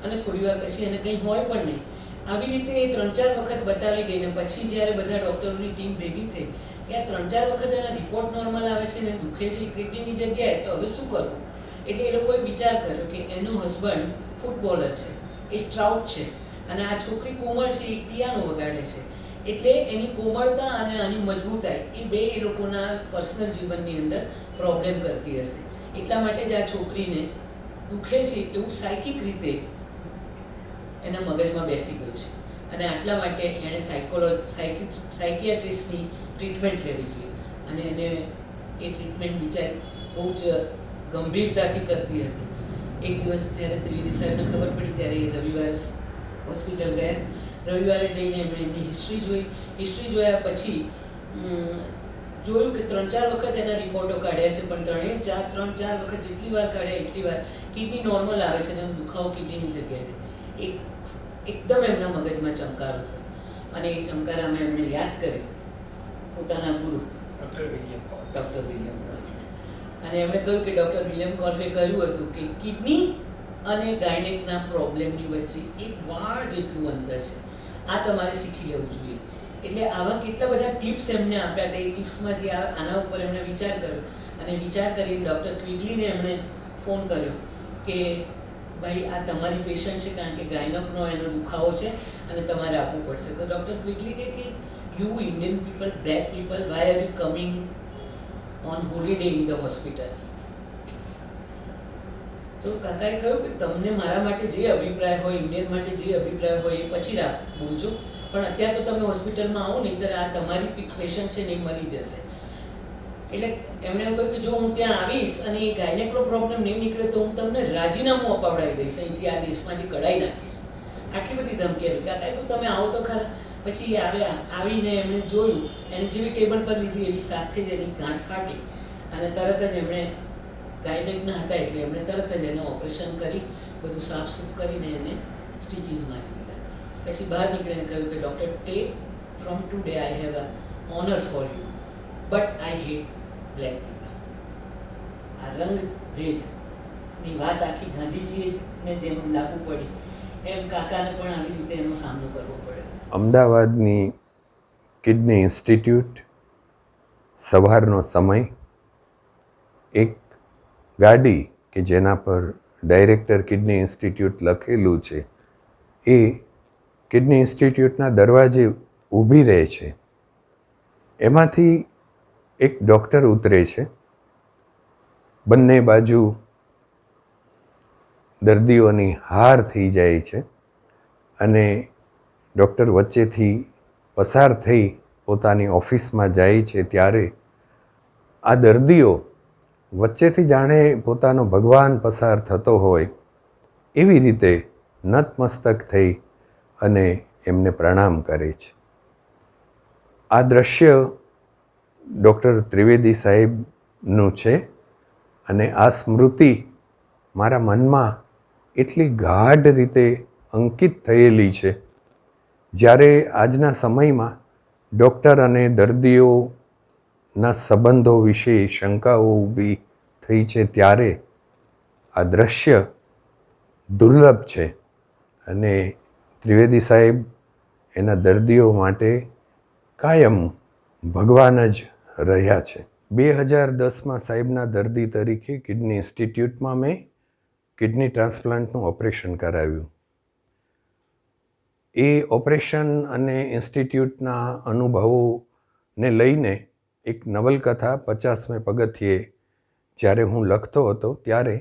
અને થોડી વાર પછી એને કંઈ હોય પણ નહીં. આવી રીતે એ 3-4 વખત બતાવી ગઈ, ને પછી જ્યારે બધા ડૉક્ટરોની ટીમ ભેગી થઈ કે આ 3-4 વખત એના રિપોર્ટ નોર્મલ આવે છે ને દુખે છે કિડનીની જગ્યાએ, તો હવે શું કરવું? એટલે એ લોકોએ વિચાર કર્યો કે એનો હસબન્ડ ફૂટબોલર છે, એ સ્ટ્રાઉટ છે, અને આ છોકરી કોમળ છે, એ પિયાનો વગાડે છે. એટલે એની કોમળતા અને આની મજબૂતાઈ એ બે એ લોકોના પર્સનલ જીવનની અંદર પ્રોબ્લેમ કરતી હશે. એટલા માટે જ આ છોકરીને દુખે છે એવું સાયકિક રીતે એના મગજમાં બેસી ગયું છે, અને આટલા માટે એણે સાયકિયાટ્રિસ્ટની ટ્રીટમેન્ટ લેવી જોઈએ. અને એને એ ટ્રીટમેન્ટ બિચારી બહુ જ ગંભીરતાથી કરતી હતી. એક દિવસ જ્યારે ત્રિવેદી સાહેબને ખબર પડી ત્યારે એ રવિવારે હોસ્પિટલ ગયા. રવિવારે જઈને એમણે એમની હિસ્ટ્રી જોઈ. હિસ્ટ્રી જોયા પછી જોયું કે 3-4 વખત એના રિપોર્ટો કાઢ્યા છે, પણ 3-4 વખત જેટલી વાર કાઢ્યા એટલી વાર કિડની નોર્મલ આવે છે, અને દુખાવો કિડનીની જગ્યાએ એકદમ એમના મગજમાં ચમકારો થયો, અને એ ચમકારામાં એમણે યાદ કર્યું પોતાના ગુરુ ડૉક્ટર વિલિયમ કોલ્ફે. અને એમણે કહ્યું કે ડૉક્ટર વિલિયમ કોલ્ફે કહ્યું હતું કે કિડની અને ગાયનેકના પ્રોબ્લેમની વચ્ચે એક વાળ જેટલું અંતર છે, આ તમારે શીખી લેવું જોઈએ. એટલે આવા કેટલા બધા ટિપ્સ એમને આપ્યા હતા. એ ટિપ્સમાંથી આના ઉપર એમણે વિચાર કર્યો, અને વિચાર કરીને ડૉક્ટર ક્વિગલીને એમણે ફોન કર્યો કે ભાઈ આ તમારી પેશન્ટ છે, કારણ કે ગાયનકનો એનો દુખાવો છે અને તમારે આપવું પડશે. તો ડૉક્ટર ક્વિગલી કહે કે you Indian people, black people, why are you coming on holiday in the hospital? તો કાકાએ કહ્યું કે તમને મારા માટે જે અભિપ્રાય હોય, ઇન્ડિયન માટે જે અભિપ્રાય હોય એ પછી બોલજો, પણ અત્યારે તો તમે હોસ્પિટલમાં આવો, નહીંતર આ તમારી પેશન્ટ છે ને એ મરી જશે. એટલે એમણે એમ કહ્યું કે જો હું ત્યાં આવીશ અને એ ગાયનેકનો પ્રોબ્લેમ નહીં નીકળે તો હું તમને રાજીનામું અપાવડાવી દઈશ, અહીંથી આ દેશમાંથી કઢાઈ નાખીશ. આટલી બધી ધમકી આપી. કાકાએ કહ્યું તમે આવો તો ખરા. પછી એ આવીને એમણે જોયું, એને જેવી ટેબલ પર લીધી એવી સાથે જ એની ગાંઠ ફાટી, અને તરત જ એમણે ગાયનેકના હતા એટલે એમણે તરત જ એને ઓપરેશન કરી બધું સાફ સૂફ કરીને એને સ્ટીચીસ મારી દીધા. પછી બહાર નીકળીને કહ્યું કે doctor Tapp, from today I have a honour for you, but I hate black people. આ રંગ ભેદની વાત આખી ગાંધીજીને જેમ લાગુ પડી એમ કાકાને પણ આવી રીતે એનો સામનો કરવો પડ્યો. અમદાવાદની કિડની ઇન્સ્ટિટ્યૂટ, સવારનો સમય, એક ગાડી કે જેના પર ડાયરેક્ટર કિડની ઇન્સ્ટિટ્યૂટ લખેલું છે એ કિડની ઇન્સ્ટિટ્યૂટના દરવાજે ઊભી રહે છે. એમાંથી એક ડૉક્ટર ઉતરે છે. બંને બાજુ દર્દીઓની હાર થઈ જાય છે અને ડૉક્ટર વચ્ચેથી પસાર થઈ પોતાની ઓફિસમાં જાય છે ત્યારે આ દર્દીઓ વચ્ચેથી જાણે પોતાનો ભગવાન પસાર થતો હોય એવી રીતે નતમસ્તક થઈ અને એમને પ્રણામ કરે છે. આ દ્રશ્ય ડૉક્ટર ત્રિવેદી સાહેબનું છે અને આ સ્મૃતિ મારા મનમાં એટલી ગાઢ રીતે અંકિત થયેલી છે. જ્યારે આજના સમયમાં ડૉક્ટર અને દર્દીઓના સંબંધો વિશે શંકાઓ ઊભી થઈ છે ત્યારે આ દ્રશ્ય દુર્લભ છે અને ત્રિવેદી સાહેબ એના દર્દીઓ માટે કાયમ ભગવાન જ રહ્યા છે. 2010માં સાહેબના દર્દી તરીકે કિડની ઇન્સ્ટિટ્યૂટમાં મેં કિડની ટ્રાન્સપ્લાન્ટનું ઓપરેશન કરાવ્યું. એ ઓપરેશન અને ઇન્સ્ટિટ્યૂટના અનુભવોને લઈને એક નવલકથા 50મે પગથિયે જ્યારે હું લખતો હતો ત્યારે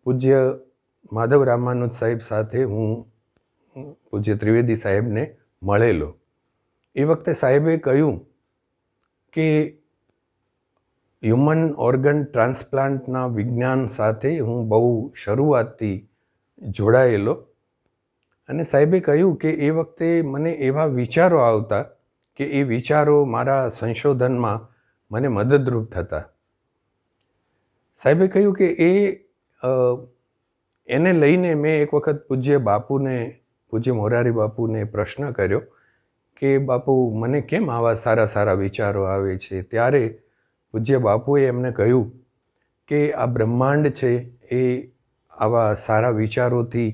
પૂજ્ય માધવ રામાનુજ સાહેબ સાથે હું પૂજ્ય ત્રિવેદી સાહેબને મળેલો. એ વખતે સાહેબે કહ્યું કે હ્યુમન ઓર્ગન ટ્રાન્સપ્લાન્ટના વિજ્ઞાન સાથે હું બહુ શરૂઆતથી જોડાયેલો અને સાહેબે કહ્યું કે એ વખતે મને એવા વિચારો આવતા કે એ વિચારો મારા સંશોધનમાં મને મદદરૂપ થતા. સાહેબે કહ્યું કે એને લઈને મેં એક વખત પૂજ્ય મોરારી બાપુને પ્રશ્ન કર્યો કે બાપુ મને કેમ આવા સારા સારા વિચારો આવે છે. ત્યારે પૂજ્ય બાપુએ એમને કહ્યું કે આ બ્રહ્માંડ છે એ આવા સારા વિચારોથી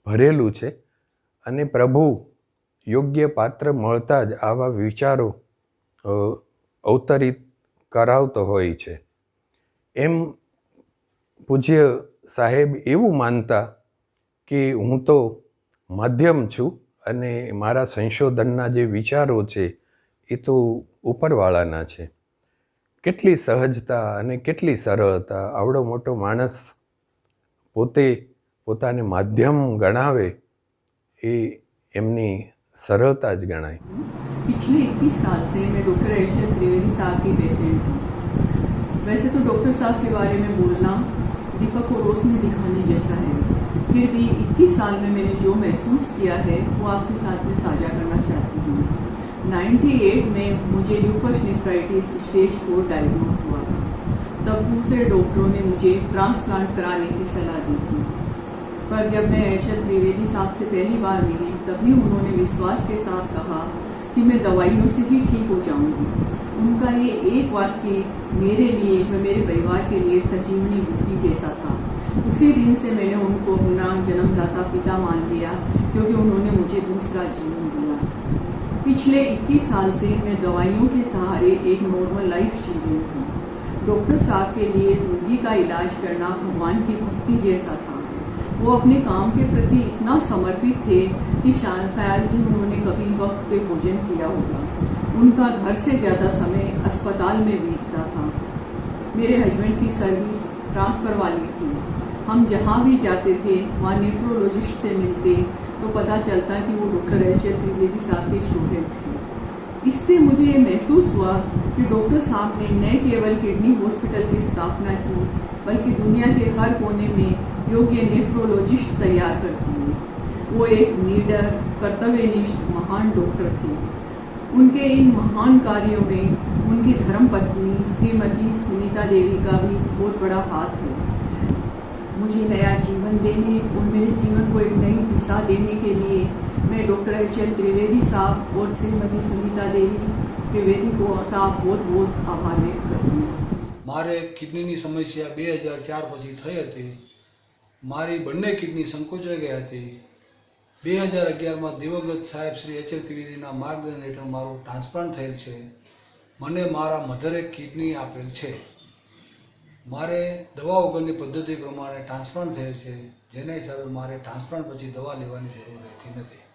ભરેલું છે અને પ્રભુ યોગ્ય પાત્ર મળતા જ આવા વિચારો અવતરિત કરાવતો હોય છે. એમ પૂજ્ય સાહેબ એવું માનતા કે હું તો માધ્યમ છું અને મારા સંશોધનના જે વિચારો છે એ તો ઉપરવાળાના છે. કેટલી સહજતા અને કેટલી સરળતા! આવડો મોટો માણસ પોતે પોતાને માધ્યમ ગણાવે એ એમની सरलता ज गणाई. पिछले 21 साल से मैं डॉक्टर एशल त्रिवेदी साहब की पेशेंट हूँ. वैसे तो डॉक्टर साहब के बारे में बोलना दीपक को रोशनी दिखाने जैसा है, फिर भी 21 साल में मैंने जो महसूस किया है वो आपके साथ में साझा करना चाहती हूँ. 98 में मुझे ल्यूपस नेफ्राइटिस स्टेज 4 डायग्नोज हुआ था. तब दूसरे डॉक्टरों ने मुझे ट्रांसप्लांट कराने की सलाह दी थी, पर जब मैं एशल त्रिवेदी साहब से पहली बार मिली तभी उन्होंने विश्वास के साथ कहा कि मैं दवाइयों से ही ठीक हो जाऊंगी. उनका ये एक वाक्य मेरे लिए व मेरे परिवार के लिए संजीवनी बुद्धि जैसा था. उसी दिन से मैंने उनको अपना जन्मदाता पिता मान लिया, क्योंकि उन्होंने मुझे दूसरा जीवन दिया. पिछले 21 साल से मैं दवाइयों के सहारे एक नॉर्मल लाइफ जी रही हूँ. डॉक्टर साहब के लिए रोगी का इलाज करना भगवान की भक्ति जैसा था. वो अपने काम के प्रति इतना समर्पित थे कि शायद ही उन्होंने कभी वक्त पे भोजन किया होगा. उनका घर से ज़्यादा समय अस्पताल में बीतता था. मेरे हस्बैंड की सर्विस ट्रांसफ़र वाली थी. हम जहाँ भी जाते थे वहाँ नेफ्रोलॉजिस्ट से मिलते तो पता चलता कि वो डॉक्टर एशल त्रिवेदी साहब के स्टूडेंट थे. इससे मुझे ये महसूस हुआ कि डॉक्टर साहब ने न केवल किडनी हॉस्पिटल की स्थापना की, बल्कि दुनिया के हर कोने में योग्य नेफ्रोलॉजिस्ट तैयार कर दिए. वो एक नीडर, कर्तव्यनिष्ठ महान डॉक्टर थे. उनके इन महान कार्यों में उनकी धर्मपत्नी श्रीमती सुनीता देवी का भी बहुत बड़ा हाथ है. मुझे नया जीवन देने और मेरे जीवन को एक नई दिशा देने के लिए मैं डॉक्टर एशल त्रिवेदी साहब और श्रीमती सुनीता देवी त्रिवेदी को का बहुत बहुत आभार व्यक्त करती हूँ. મારે કિડનીની સમસ્યા 2004 પછી થઈ હતી. મારી બંને કિડની સંકોચાઈ ગઈ હતી. 2011માં દિવંગત સાહેબ શ્રી એચ.એલ. ત્રિવેદીના માર્ગદર્શન હેઠળ મારું ટ્રાન્સપ્લાન્ટ થયેલ છે. મને મારા મધરે કિડની આપેલ છે. મારે દવા વગરની પદ્ધતિ પ્રમાણે ટ્રાન્સપ્લાન્ટ થયેલ છે, જેના હિસાબે મારે ટ્રાન્સપ્લાન્ટ પછી દવા લેવાની જરૂર રહેતી નથી.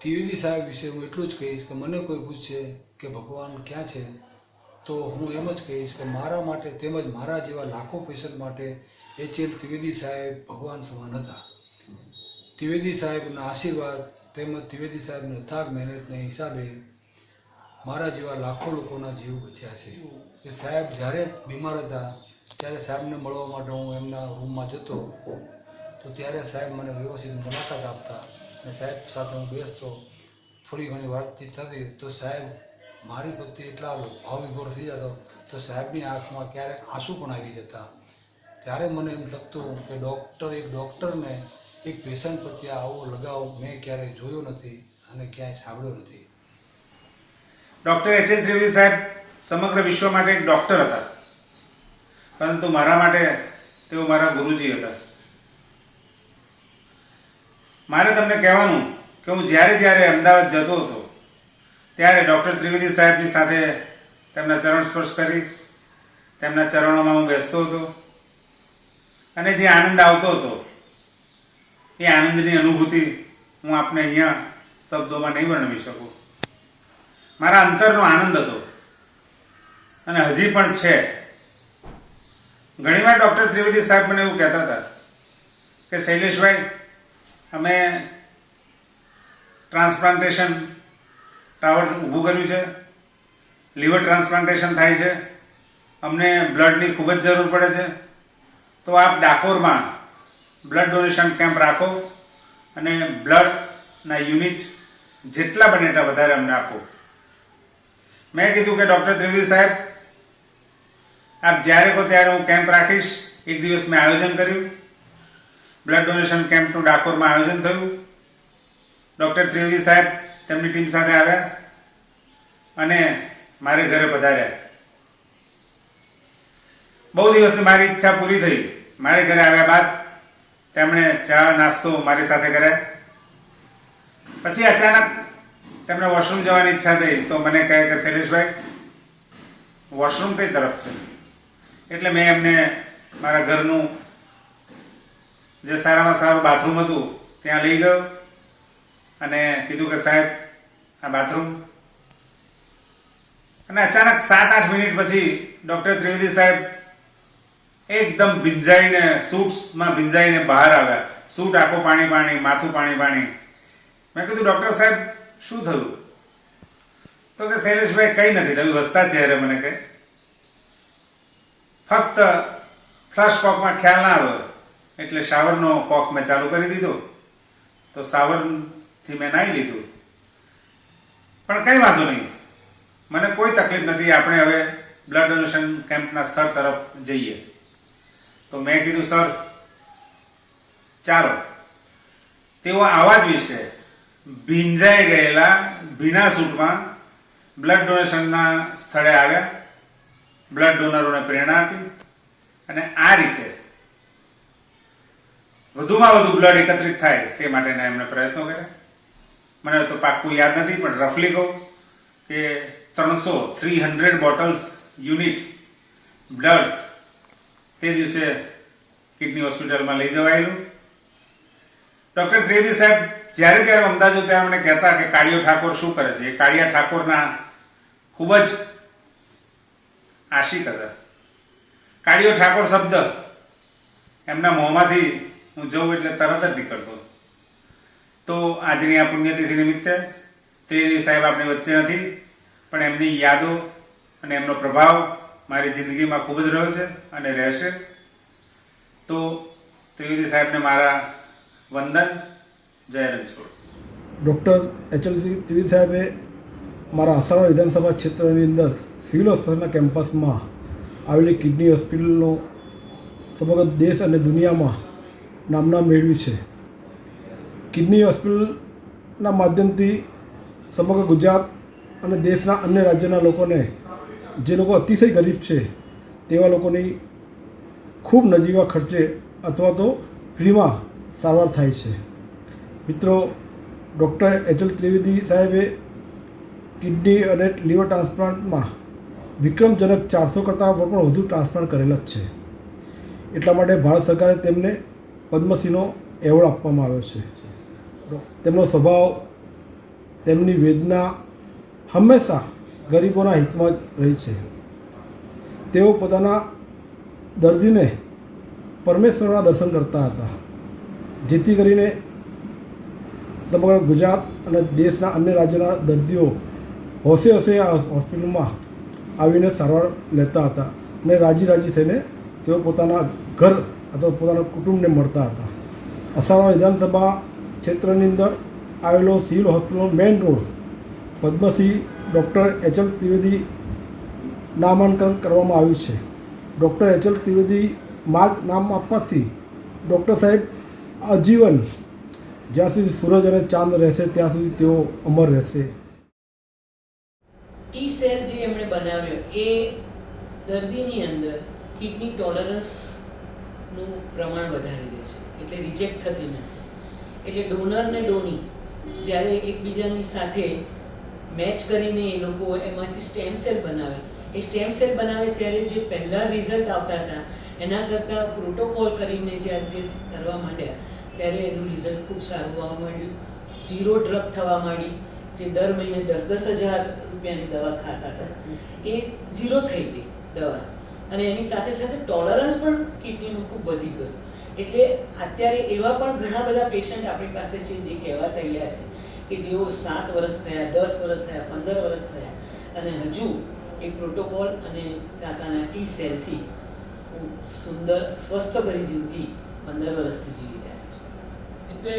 ત્રિવેદી સાહેબ વિશે હું એટલું જ કહીશ કે મને કોઈ પૂછશે કે ભગવાન ક્યાં છે, તો હું એમ જ કહીશ કે મારા માટે તેમજ મારા જેવા લાખો પેશન્ટ માટે એચ.એલ. ત્રિવેદી સાહેબ ભગવાન સમાન હતા. ત્રિવેદી સાહેબના આશીર્વાદ તેમજ ત્રિવેદી સાહેબની અથાગ મહેનતને હિસાબે મારા જેવા લાખો લોકોના જીવ બચ્યા છે. કે સાહેબ જ્યારે બીમાર હતા ત્યારે સાહેબને મળવા માટે હું એમના રૂમમાં જતો, તો ત્યારે સાહેબ મને વ્યવસ્થિત મુલાકાત આપતા અને સાહેબ સાથે હું બેસતો, થોડી ઘણી વાતચીત થતી તો સાહેબ મારી પ્રત્યે એટલા ભાવવિભોર થઈ જતો તો સાહેબની આંખમાં ક્યારેક આંસુ પણ આવી જતા. ત્યારે મને એમ થતું કે ડૉક્ટરને એક પેશન્ટ પ્રત્યે આવો લગાવ મેં ક્યારેય જોયો નથી અને ક્યાંય સાંભળ્યો નથી. Doctor H L. ત્રિવેદી સાહેબ સમગ્ર વિશ્વ માટે એક ડૉક્ટર હતા, પરંતુ મારા માટે તેઓ મારા ગુરુજી હતા. મારે તમને કહેવાનું કે હું જ્યારે અમદાવાદ જતો હતો ત્યારે ડૉક્ટર ત્રિવેદી સાહેબની સાથે તેમના ચરણ સ્પર્શ કરી તેમના ચરણોમાં હું બેસતો હતો અને જે આનંદ આવતો હતો એ આનંદની અનુભૂતિ હું આપને અહીંયા શબ્દોમાં નહીં વર્ણવી શકું. મારા અંતરનો આનંદ હતો અને હજી પણ છે. ઘણીવાર ડૉક્ટર ત્રિવેદી સાહેબ મને એવું કહેતા હતા કે શૈલેષભાઈ, અમે ટ્રાન્સપ્લાન્ટેશન ટાવર ઊભું કર્યું છે, લીવર ટ્રાન્સપ્લાન્ટેશન થાય છે, અમને બ્લડની ખૂબ જ જરૂર પડે છે, તો આપ ડાકોરમાં બ્લડ ડોનેશન કેમ્પ રાખો અને બ્લડના યુનિટ જેટલા બને એટલા વધારે અમને આપો. મેં કીધું કે ડૉક્ટર ત્રિવેદી સાહેબ, આપ જ્યારે કહો ત્યારે હું કેમ્પ રાખીશ. એક દિવસ મેં આયોજન કર્યું, બ્લડ ડોનેશન કેમ્પનું ડાકોરમાં આયોજન થયું. ડૉક્ટર ત્રિવેદી સાહેબ તેમની ટીમ સાથે આવ્યા અને મારે ઘરે પધાર્યા. બહુ દિવસની મારી ઈચ્છા પૂરી થઈ. મારે ઘરે આવ્યા બાદ તેમણે ચા નાસ્તો મારી સાથે કર્યા. પછી અચાનક તેમને વોશરૂમ જવાની ઈચ્છા થઈ તો મને કહે કે શૈલેષભાઈ, વોશરૂમ કઈ તરફ છે? એટલે મેં એમને મારા ઘરનું જે સારામાં સારું બાથરૂમ હતું ત્યાં લઈ ગયો અને કીધું કે સાહેબ, આ બાથરૂમ. અને અચાનક 7-8 મિનિટ પછી ડૉક્ટર ત્રિવેદી સાહેબ એકદમ ભીંજાઈને, સૂટ્સમાં ભીંજાઈને બહાર આવ્યા. સૂટ આખો પાણી, માથું પાણી. મેં કીધું ડૉક્ટર સાહેબ, શું થયું? તો કે શૈલેષભાઈ, કંઈ નથી થયું. હસતા ચહેરે મને કહે, ફક્ત ફ્લશ કોકમાં ખ્યાલ ના આવ્યો એટલે શાવરનો કોક મેં ચાલુ કરી દીધો, તો શાવરથી મેં નાહી લીધું. પણ કંઈ વાંધો નહીં, મને કોઈ તકલીફ નથી. આપણે હવે બ્લડ ડોનેશન કેમ્પના સ્થળ તરફ જઈએ. તો મેં કીધું સર ચાલો. તેઓ આવા જ વિશે ભીંજાઈ ગયેલા ભીના સૂટમાં બ્લડ ડોનેશનના સ્થળે આવ્યા, બ્લડ ડોનરોને પ્રેરણા આપી અને આ રીતે વધુમાં વધુ બ્લડ એકત્રિત થાય તે માટેના એમણે પ્રયત્નો કર્યા. મને તો પાક્કું યાદ નથી, પણ રફલી કહું કે 300 બોટલ્સ યુનિટ બ્લડ તે દિવસે કિડની હોસ્પિટલમાં લઈ જવાયેલું. ડૉક્ટર ત્રિવેદી સાહેબ જ્યારે અમદાવાદ ત્યારે મને કહેતા કે કાળિયો ઠાકોર શું કરે છે. એ કાળિયા ઠાકોરના ખૂબ જ આશિક હતા. કાળિયો ઠાકોર શબ્દ એમના મોંમાંથી હું જઉં એટલે તરત જ નીકળતો. તો આજની આ પુણ્યતિથિ નિમિત્તે ત્રિવેદી સાહેબ આપણી વચ્ચે નથી, પણ એમની યાદો અને એમનો પ્રભાવ મારી જિંદગીમાં ખૂબ જ રહ્યો છે અને રહેશે. તો ત્રિવેદી સાહેબને મારા વંદન. જય રણછોડ. Doctor H L. ત્રિવેદી સાહેબે મારા આસારામ વિધાનસભા ક્ષેત્રની અંદર સિવિલ હોસ્પિટલના કેમ્પસમાં આવેલી કિડની હોસ્પિટલનો સમગ્ર દેશ અને દુનિયામાં નામના મેળવી છે. કિડની હોસ્પિટલના માધ્યમથી સમગ્ર ગુજરાત અને દેશના અન્ય રાજ્યોના લોકોને, જે લોકો અતિશય ગરીબ છે તેવા લોકોની ખૂબ નજીવા ખર્ચે અથવા તો ફ્રીમાં સારવાર થાય છે. મિત્રો, ડૉક્ટર એચ.એલ. ત્રિવેદી સાહેબે કિડની અને લીવર ટ્રાન્સપ્લાન્ટમાં વિક્રમજનક 400 કરતાં પણ વધુ ટ્રાન્સપ્લાન્ટ કરેલા જ છે. એટલા માટે ભારત સરકારે તેમને પદ્મશ્રીનો એવોર્ડ આપવામાં આવ્યો છે. તેમનો સ્વભાવ, તેમની વેદના હંમેશા ગરીબોના હિતમાં જ રહી છે. તેઓ પોતાના દર્દીને પરમેશ્વરના દર્શન કરતા હતા, જેથી કરીને સમગ્ર ગુજરાત અને દેશના અન્ય રાજ્યોના દર્દીઓ હોશે આ હોસ્પિટલમાં આવીને સારવાર લેતા હતા અને રાજી થઈને તેઓ પોતાના ઘર અથવા પોતાના કુટુંબને મળતા હતા. અસારવા વિધાનસભા ક્ષેત્રની અંદર આવેલો સિવિલ હોસ્પિટલનો main road Padmashri doctor H L. Trivedi નામાંકન કરવામાં આવ્યું છે. Doctor H L. ત્રિવેદી માર્ગ નામ આપવાથી ડૉક્ટર સાહેબ આજીવન જ્યાં સુધી સૂરજ અને ચાંદ રહેશે ત્યાં સુધી તેઓ અમર રહેશે. ટી સેલ જે એમણે બનાવ્યો એ દર્દીની અંદર કિડની ટોલરન્સનું પ્રમાણ વધારી દે છે, એટલે રિજેક્ટ થતી નથી. એટલે ડોનર ને ડોની જ્યારે એકબીજાની સાથે મેચ કરીને એ લોકો એમાંથી સ્ટેમ સેલ બનાવે, એ સ્ટેમ સેલ બનાવે ત્યારે જે પહેલાં રિઝલ્ટ આવતા હતા એના કરતાં પ્રોટોકોલ કરીને જ્યારે જે કરવા માંડ્યા ત્યારે એનું રિઝલ્ટ ખૂબ સારું આવવા માંડ્યું. ઝીરો ડ્રગ થવા માંડી. જે દર મહિને 10,000 રૂપિયાની દવા ખાતા હતા એ ઝીરો થઈ ગઈ દવા, અને એની સાથે સાથે ટોલરન્સ પણ કિડનીનું ખૂબ વધી ગયું. એટલે અત્યારે એવા પણ ઘણા બધા પેશન્ટ આપણી પાસે છે જે કહેવા તૈયાર છે કે જેઓ 7 વર્ષ થયા, 10 વર્ષ થયા, 15 વર્ષ થયા અને હજુ એ પ્રોટોકોલ અને કાકાના ટી સેલથી ખૂબ સુંદર સ્વસ્થભરી જિંદગી 15 વર્ષથી જીવી રહ્યા છે. એટલે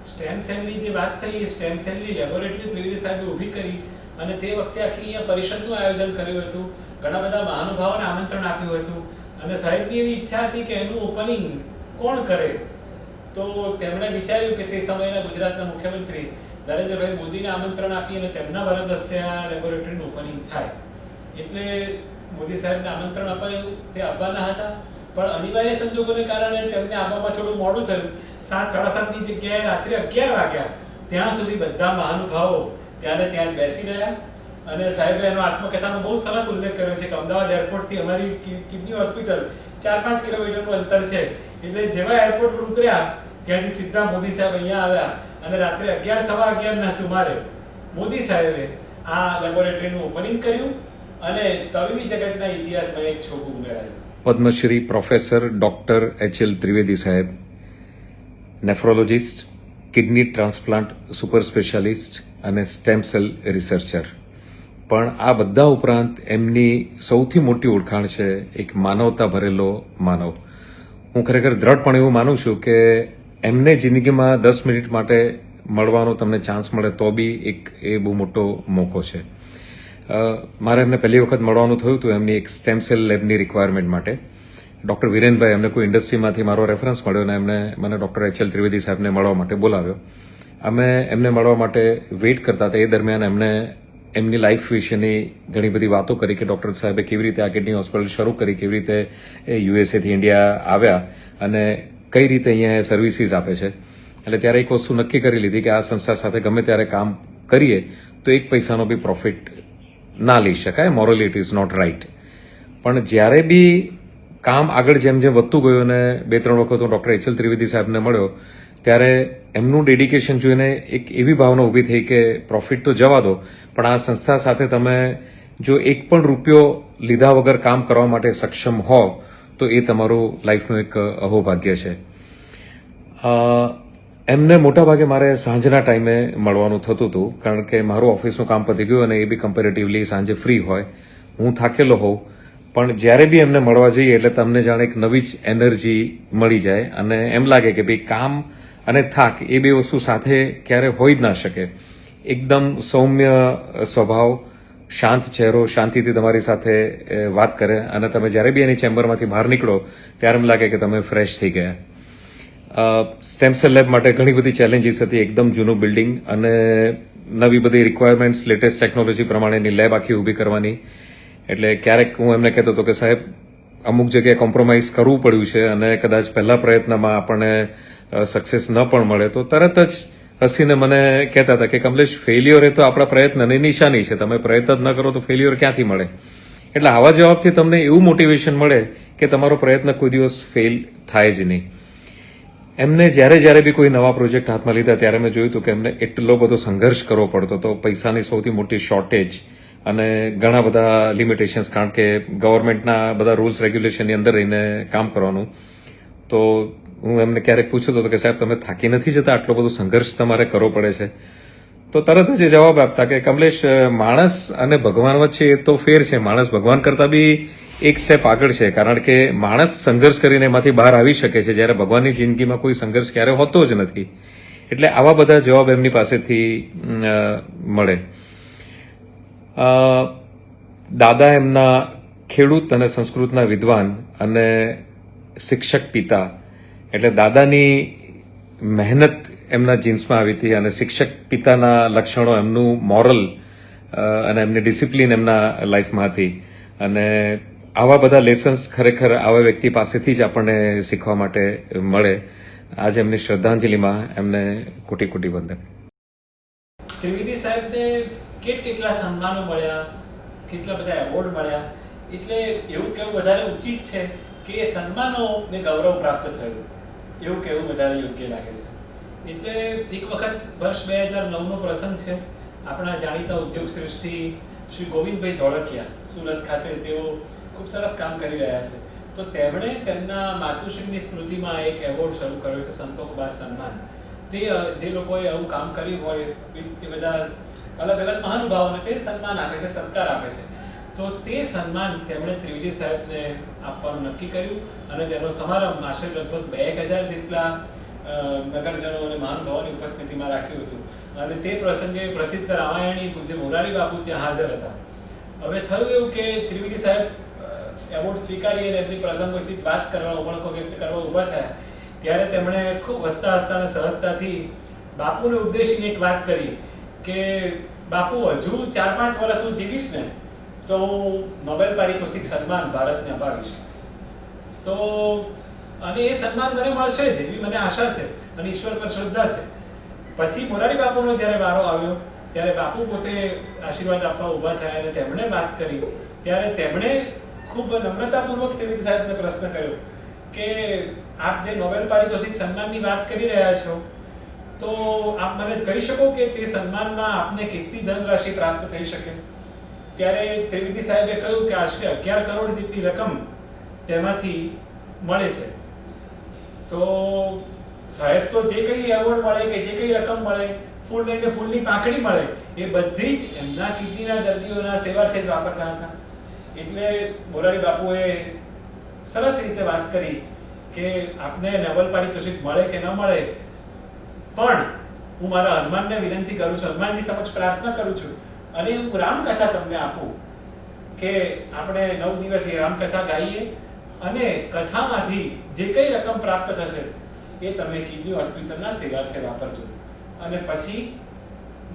સ્ટેમ સેલની જે વાત થઈ, એ સ્ટેમ સેલની લેબોરેટરી ત્રિવેદી સાહેબે ઊભી કરી અને તે વખતે આખી અહીંયા પરિષદનું આયોજન કર્યું હતું. ઘણા બધા મહાનુભાવોને આમંત્રણ આપ્યું હતું અને સાહેબની એવી ઈચ્છા હતી કે એનું ઓપનિંગ કોણ કરે. તો તેમણે વિચાર્યું કે તે સમયના ગુજરાતના મુખ્યમંત્રી નરેન્દ્રભાઈ મોદીને આમંત્રણ આપી અને તેમના વરદ હસ્તે આ લેબોરેટરીનું ઓપનિંગ થાય. એટલે મોદી સાહેબને આમંત્રણ અપાયું, તે આવવાના હતા, પણ અનિવાર્ય સંજોગોને કારણે તેમને આવવામાં થોડું મોડું થયું. 7:30ની જગ્યાએ રાત્રે 11 વાગ્યા ત્યાં સુધી બધા મહાનુભાવો ત્યાં બેસી રહ્યા. અને સાહેબે એનો આત્મકથામાં બહુ સરસ ઉલ્લેખ કર્યો છે કે અમદાવાદ એરપોર્ટથી અમારી કિડની હોસ્પિટલ 4-5 કિલોમીટરનું અંતર છે. એટલે જેવા એરપોર્ટ પર ઉતર્યા ત્યાંથી સીધા મોદી સાહેબ અહીંયા આવ્યા અને રાત્રે 11:15ના સુમારે મોદી સાહેબે આ લેબોરેટરીનું ઓપનિંગ કર્યું અને તબીબી જગતના ઇતિહાસમાં એક છોકું ઉમેરાયું. Padmashri professor doctor H L. Trivedi સાહેબ nephrologist, kidney transplant super specialist અને સ્ટેમ સેલ રિસર્ચર. પણ આ બધા ઉપરાંત એમની સૌથી મોટી ઓળખાણ છે એક માનવતા ભરેલો માનવ. હું ખરેખર દ્રઢપણે એવું માનું છું કે એમને જિંદગીમાં 10 મિનિટ માટે મળવાનો તમને ચાન્સ મળે તો બી એક એ બહુ મોટો મોકો છે. મારે એમને પહેલી વખત મળવાનું થયું હતું એમની એક સ્ટેમ સેલ લેબની રિક્વાયરમેન્ટ માટે. ડૉક્ટર વિરેનભાઈ એમને કોઈ ઇન્ડસ્ટ્રીમાંથી મારો રેફરન્સ મળ્યો અને એમને મને ડૉક્ટર એચ.એલ. ત્રિવેદી સાહેબને મળવા માટે બોલાવ્યો. અમે એમને મળવા માટે વેઇટ કરતા હતા. એ દરમિયાન એમને એમની લાઈફ વિશેની ઘણી બધી વાતો કરી કે ડૉક્ટર સાહેબે કેવી રીતે આ કિડની હોસ્પિટલ શરૂ કરી, કેવી રીતે એ યુએસએથી ઇન્ડિયા આવ્યા અને કઈ રીતે અહીંયા સર્વિસીસ આપે છે. એટલે ત્યારે એક વસ્તુ નક્કી કરી લીધી કે આ સંસ્થા સાથે ગમે ત્યારે કામ કરીએ તો 1 પૈસાનો બી પ્રોફિટ ના લઈ શકાય. મોરલી ઇટ ઇઝ નોટ રાઇટ. પણ જ્યારે બી કામ આગળ જેમ જેમ વધતું ગયું અને 2-3 વખત હું ડૉક્ટર એચ.એલ. ત્રિવેદી સાહેબને મળ્યો ત્યારે એમનું ડેડિકેશન જોઈને એક એવી ભાવના ઊભી થઈ કે પ્રોફિટ તો જવા દો, પણ આ સંસ્થા સાથે તમે જો 1 પણ રૂપિયો લીધા વગર કામ કરવા માટે સક્ષમ હો તો એ તમારું લાઈફનું એક અહોભાગ્ય છે. એમને મોટાભાગે મારે સાંજના ટાઈમે મળવાનું થતું હતું કારણ કે મારું ઓફિસનું કામ પતી ગયું અને એ બી કમ્પેરેટિવલી સાંજે ફ્રી હોય. હું થાકેલો હોઉં પણ જ્યારે બી એમને મળવા જઈએ એટલે તમને જાણે એક નવી જ એનર્જી મળી જાય અને એમ લાગે કે ભાઈ કામ અને થાક એ બે વસ્તુ સાથે ક્યારે હોઈ જ ના શકે. એકદમ સૌમ્ય સ્વભાવ, શાંત ચહેરો, શાંતિથી તમારી સાથે વાત કરે અને તમે જ્યારે બી એની ચેમ્બરમાંથી બહાર નીકળો ત્યારે એમ લાગે કે તમે ફ્રેશ થઈ ગયા. સ્ટેમ સેલ લેબ માટે ઘણી બધી ચેલેન્જીસ હતી. એકદમ જૂનું બિલ્ડિંગ અને નવી બધી રિક્વાયરમેન્ટ્સ, લેટેસ્ટ ટેકનોલોજી પ્રમાણેની લેબ આખી ઊભી કરવાની. એટલે ક્યારેક હું એમને કહેતો હતો કે સાહેબ અમુક જગ્યાએ કોમ્પ્રોમાઇઝ કરવું પડ્યું છે અને કદાચ પહેલા પ્રયત્નમાં આપણને સક્સેસ ન પણ મળે તો તરત જ હસીને મને કહેતા હતા કે કમલેશ, ફેલ્યોર એ તો આપણા પ્રયત્નની નિશાની છે, તમે પ્રયત્ન જ ન કરો તો ફેલ્યોર ક્યાંથી મળે. એટલે આવા જવાબથી તમને એવું મોટિવેશન મળે કે તમારો પ્રયત્ન કોઈ દિવસ ફેલ થાય જ નહીં. એમને જ્યારે બી કોઈ નવા પ્રોજેક્ટ હાથમાં લીધા ત્યારે મેં જોયું હતું કે એમને એટલો બધો સંઘર્ષ કરવો પડતો હતો, પૈસાની સૌથી મોટી શોર્ટેજ અને ઘણા બધા લિમિટેશન્સ, કારણ કે ગવર્મેન્ટના બધા રૂલ્સ રેગ્યુલેશનની અંદર રહીને કામ કરવાનું. તો હું એમને ક્યારેક પૂછતો હતો કે સાહેબ, તમે થાકી નથી જતા? આટલો બધો સંઘર્ષ તમારે કરવો પડે છે? તો તરત જ એ જવાબ આપતા કે કમલેશ, માણસ અને ભગવાન વચ્ચે એ તો ફેર છે, માણસ ભગવાન કરતાં બી એક સ્ટેપ આગળ છે, કારણ કે માણસ સંઘર્ષ કરીને એમાંથી બહાર આવી શકે છે, જ્યારે ભગવાનની જિંદગીમાં કોઈ સંઘર્ષ ક્યારે હોતો જ નથી. એટલે આવા બધા જવાબ એમની પાસેથી મળે. દાદા એમના ખેડૂત અને સંસ્કૃતના વિદ્વાન અને શિક્ષક પિતા, એટલે દાદાની મહેનત એમના જીન્સમાં આવી હતી અને શિક્ષક પિતાના લક્ષણો, એમનું મોરલ અને એમની ડિસિપ્લિન એમના લાઈફમાં હતી. અને આવા બધા લેસન્સ ખરેખર આવા વ્યક્તિ પાસેથી જ આપણને શીખવા માટે મળે. આજે એમની શ્રદ્ધાંજલિમાં એમને કોટી કોટી વંદન. ત્રિવેદી સાહેબને કેટલા સન્માનો મળ્યા, કેટલા બધા એવોર્ડ મળ્યા, એટલે એવું કહેવું વધારે ઉચિત છે કે એ સન્માનોને ગૌરવ પ્રાપ્ત થયું, એવું કહેવું વધારે યોગ્ય લાગે છે. એટલે એક વખત વર્ષ 2009નો પ્રસંગ છે. આપણા જાણીતા ઉદ્યોગ શ્રેષ્ઠી શ્રી ગોવિંદભાઈ ધોળકિયા સુરત ખાતે તેઓ ખૂબ સરસ કામ કરી રહ્યા છે. તો તેમણે તેમના માતુશ્રીની સ્મૃતિમાં એક એવોર્ડ શરૂ કર્યો છે, સંતોષ સન્માન. તે જે લોકોએ આવું કામ કર્યું હોય એ બધા અલગ અલગ મહાનુભાવોને તે સન્માન આપે છે, સત્કાર આપે છે. તો તે સન્માન તેમણે ત્રિવેદી સાહેબને આપવાનું નક્કી કર્યું અને તેનો સમારંભ આશરે લગભગ 2000 જેટલા નગરજનો અને મહાનુભાવોની ઉપસ્થિતિમાં રાખ્યું હતું. અને તે પ્રસંગે પ્રસિદ્ધ રામાયણી પૂજ્ય મોરારી બાપુ ત્યાં હાજર હતા. હવે થયું એવું કે ત્રિવેદી સાહેબ એવોર્ડ સ્વીકારી અને એમની પ્રસંગોચિત વાત કરવા, ઉમળકો વ્યક્ત કરવા ઊભા થયા ત્યારે તેમણે ખૂબ હસતા હસતા અને સહજતાથી બાપુને ઉદ્દેશીને એક વાત કરી કે બાપુ, હજુ 4-5 વર્ષ હું જીવીશ ને તો હું નોબેલ પારિતોષિક સન્માન ભારતને અપાવીશ. તો અને એ સન્માન મને મળશે જ એવી મને આશા છે અને ઈશ્વર પર શ્રદ્ધા છે. પછી મોરારી બાપુનો જ્યારે વારો આવ્યો ત્યારે બાપુ પોતે આશીર્વાદ આપવા ઊભા થયા અને તેમણે વાત કરી ત્યારે તેમણે ખૂબ નમ્રતાપૂર્વક ત્રિવેદી સાહેબને પ્રશ્ન કર્યો કે આપ જે નોબેલ પારિતોષિક સન્માનની વાત કરી રહ્યા છો તો આપ મને કહી શકો કે તે સન્માનમાં આપને કેટલી ધનરાશિ પ્રાપ્ત થઈ શકે? ત્યારે ત્રિવેદી સાહેબે કહ્યું કે આશરે 11 કરોડ જેટલી રકમ તેમાંથી મળે છે. તો સાહેબ તો જે કંઈ એવોર્ડ મળે કે જે કંઈ રકમ મળે, ફૂલ લઈને ફૂલની પાંખડી મળે, એ બધી જ એમના કિડનીના દર્દીઓના સેવાર્થે જ વાપરતા હતા. એટલે મોરારી બાપુએ સરસ રીતે વાત કરી કે આપને નોબેલ પારિતોષિક મળે કે ન મળે, પણ હું મારા હનુમાનને વિનંતી કરું છું, હનુમાનજી સમક્ષ પ્રાર્થના કરું છું અને હું રામકથા તમને આપું કે આપણે 9 દિવસ એ રામકથા ગાઈએ અને કથામાંથી જે કંઈ રકમ પ્રાપ્ત થશે એ તમે કિડની હોસ્પિટલના સેવાર્થે વાપરજો. અને પછી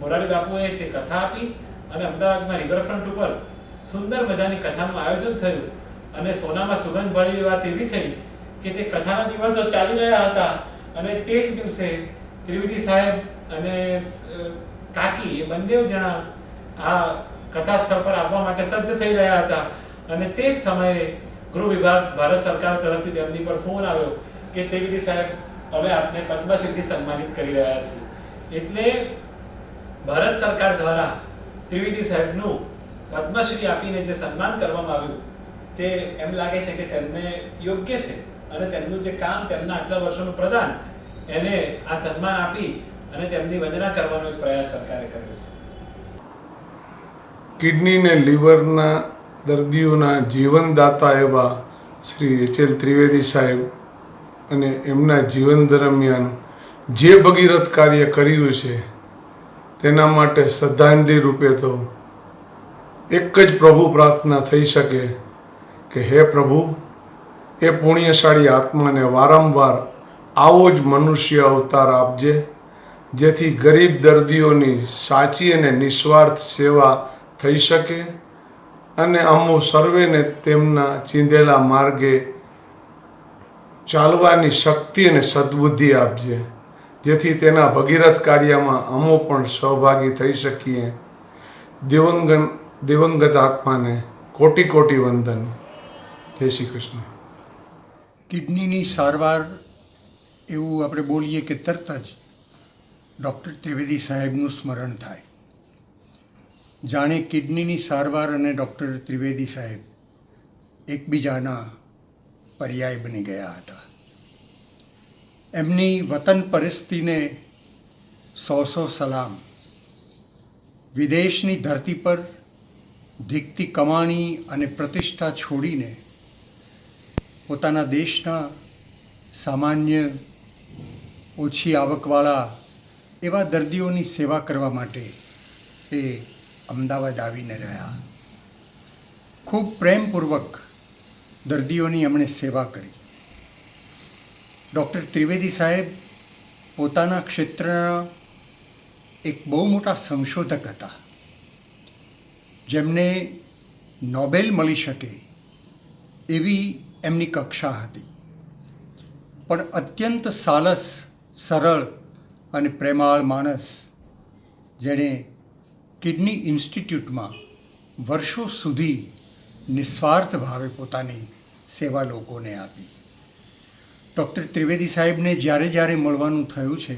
મોરારી બાપુએ તે કથા આપી અને અમદાવાદમાં રિવરફ્રન્ટ ઉપર સુંદર મજાની કથાનું આયોજન થયું અને સોનામાં સુગંધ ભળી વાત એવી થઈ કે તે કથાના દિવસો ચાલી રહ્યા હતા અને તે જ દિવસે ત્રિવેદી સાહેબ અને કાકી એ બંને જણા આ કથા સ્થળ પર આવવા માટે સજ્જ થઈ રહ્યા હતા. અને તે જ સમયે ગૃહ વિભાગ ભારત સરકાર તરફથી તેમની પર ફોન આવ્યો કે ત્રિવેદી સાહેબ હવે આપને પદ્મશ્રીથી સન્માનિત કરી રહ્યા છે. એટલે ભારત સરકાર દ્વારા ત્રિવેદી સાહેબનું પદ્મશ્રી આપીને જે સન્માન કરવામાં આવ્યું તે એમ લાગે છે કે તેમને યોગ્ય છે અને તેમનું જે કામ, તેમના આટલા વર્ષોનું પ્રદાન, એને આ સન્માન આપી અને તેમની વંદના કરવાનો એક પ્રયાસ સરકારે કર્યો છે. કિડની ને લીવરના દર્દીઓના જીવનદાતા એવા શ્રી એચ.એલ. ત્રિવેદી સાહેબ અને એમના જીવન દરમિયાન જે ભગીરથ કાર્ય કર્યું છે તેના માટે શ્રદ્ધાંજલિ રૂપે તો એક જ પ્રભુ પ્રાર્થના થઈ શકે કે હે પ્રભુ, એ પુણ્યશાળી આત્માને વારંવાર આવો જ મનુષ્ય અવતાર આપજે, જેથી ગરીબ દર્દીઓની સાચી અને નિસ્વાર્થ સેવા થઈ શકે અને અમો સર્વેને તેમના ચીંધેલા માર્ગે ચાલવાની શક્તિ અને સદબુદ્ધિ આપજે, જેથી તેના ભગીરથ કાર્યમાં અમો પણ સહભાગી થઈ શકીએ. દિવંગત આત્માને કોટી કોટી વંદન. જય શ્રી કૃષ્ણ. કિડનીની સારવાર એવું આપણે બોલીએ કે તરત જ ડૉક્ટર ત્રિવેદી સાહેબનું સ્મરણ થાય, જાણે કિડનીની સારવાર અને ડૉક્ટર ત્રિવેદી સાહેબ એકબીજાના પર્યાય બની ગયા હતા. એમની વતન પરિસ્થિતિને સો સલામ. વિદેશની ધરતી પર ધીકતી કમાણી અને પ્રતિષ્ઠા છોડીને પોતાના દેશના સામાન્ય ઓછી આવકવાળા એવા દર્દીઓની સેવા કરવા માટે એ અમદાવાદ આવીને રહ્યા. ખૂબ પ્રેમપૂર્વક દર્દીઓની એમણે સેવા કરી. ડૉક્ટર ત્રિવેદી સાહેબ પોતાના ક્ષેત્રના એક બહુ મોટા સંશોધક હતા, જેમને નોબેલ મળી શકે એવી એમની કક્ષા હતી. પણ અત્યંત સાલસ, સરળ અને પ્રેમાળ માણસ, જેણે કિડની ઇન્સ્ટિટ્યૂટમાં વર્ષો સુધી નિસ્વાર્થ ભાવે પોતાની સેવા લોકોને આપી. ડૉક્ટર ત્રિવેદી સાહેબને જ્યારે જ્યારે મળવાનું થયું છે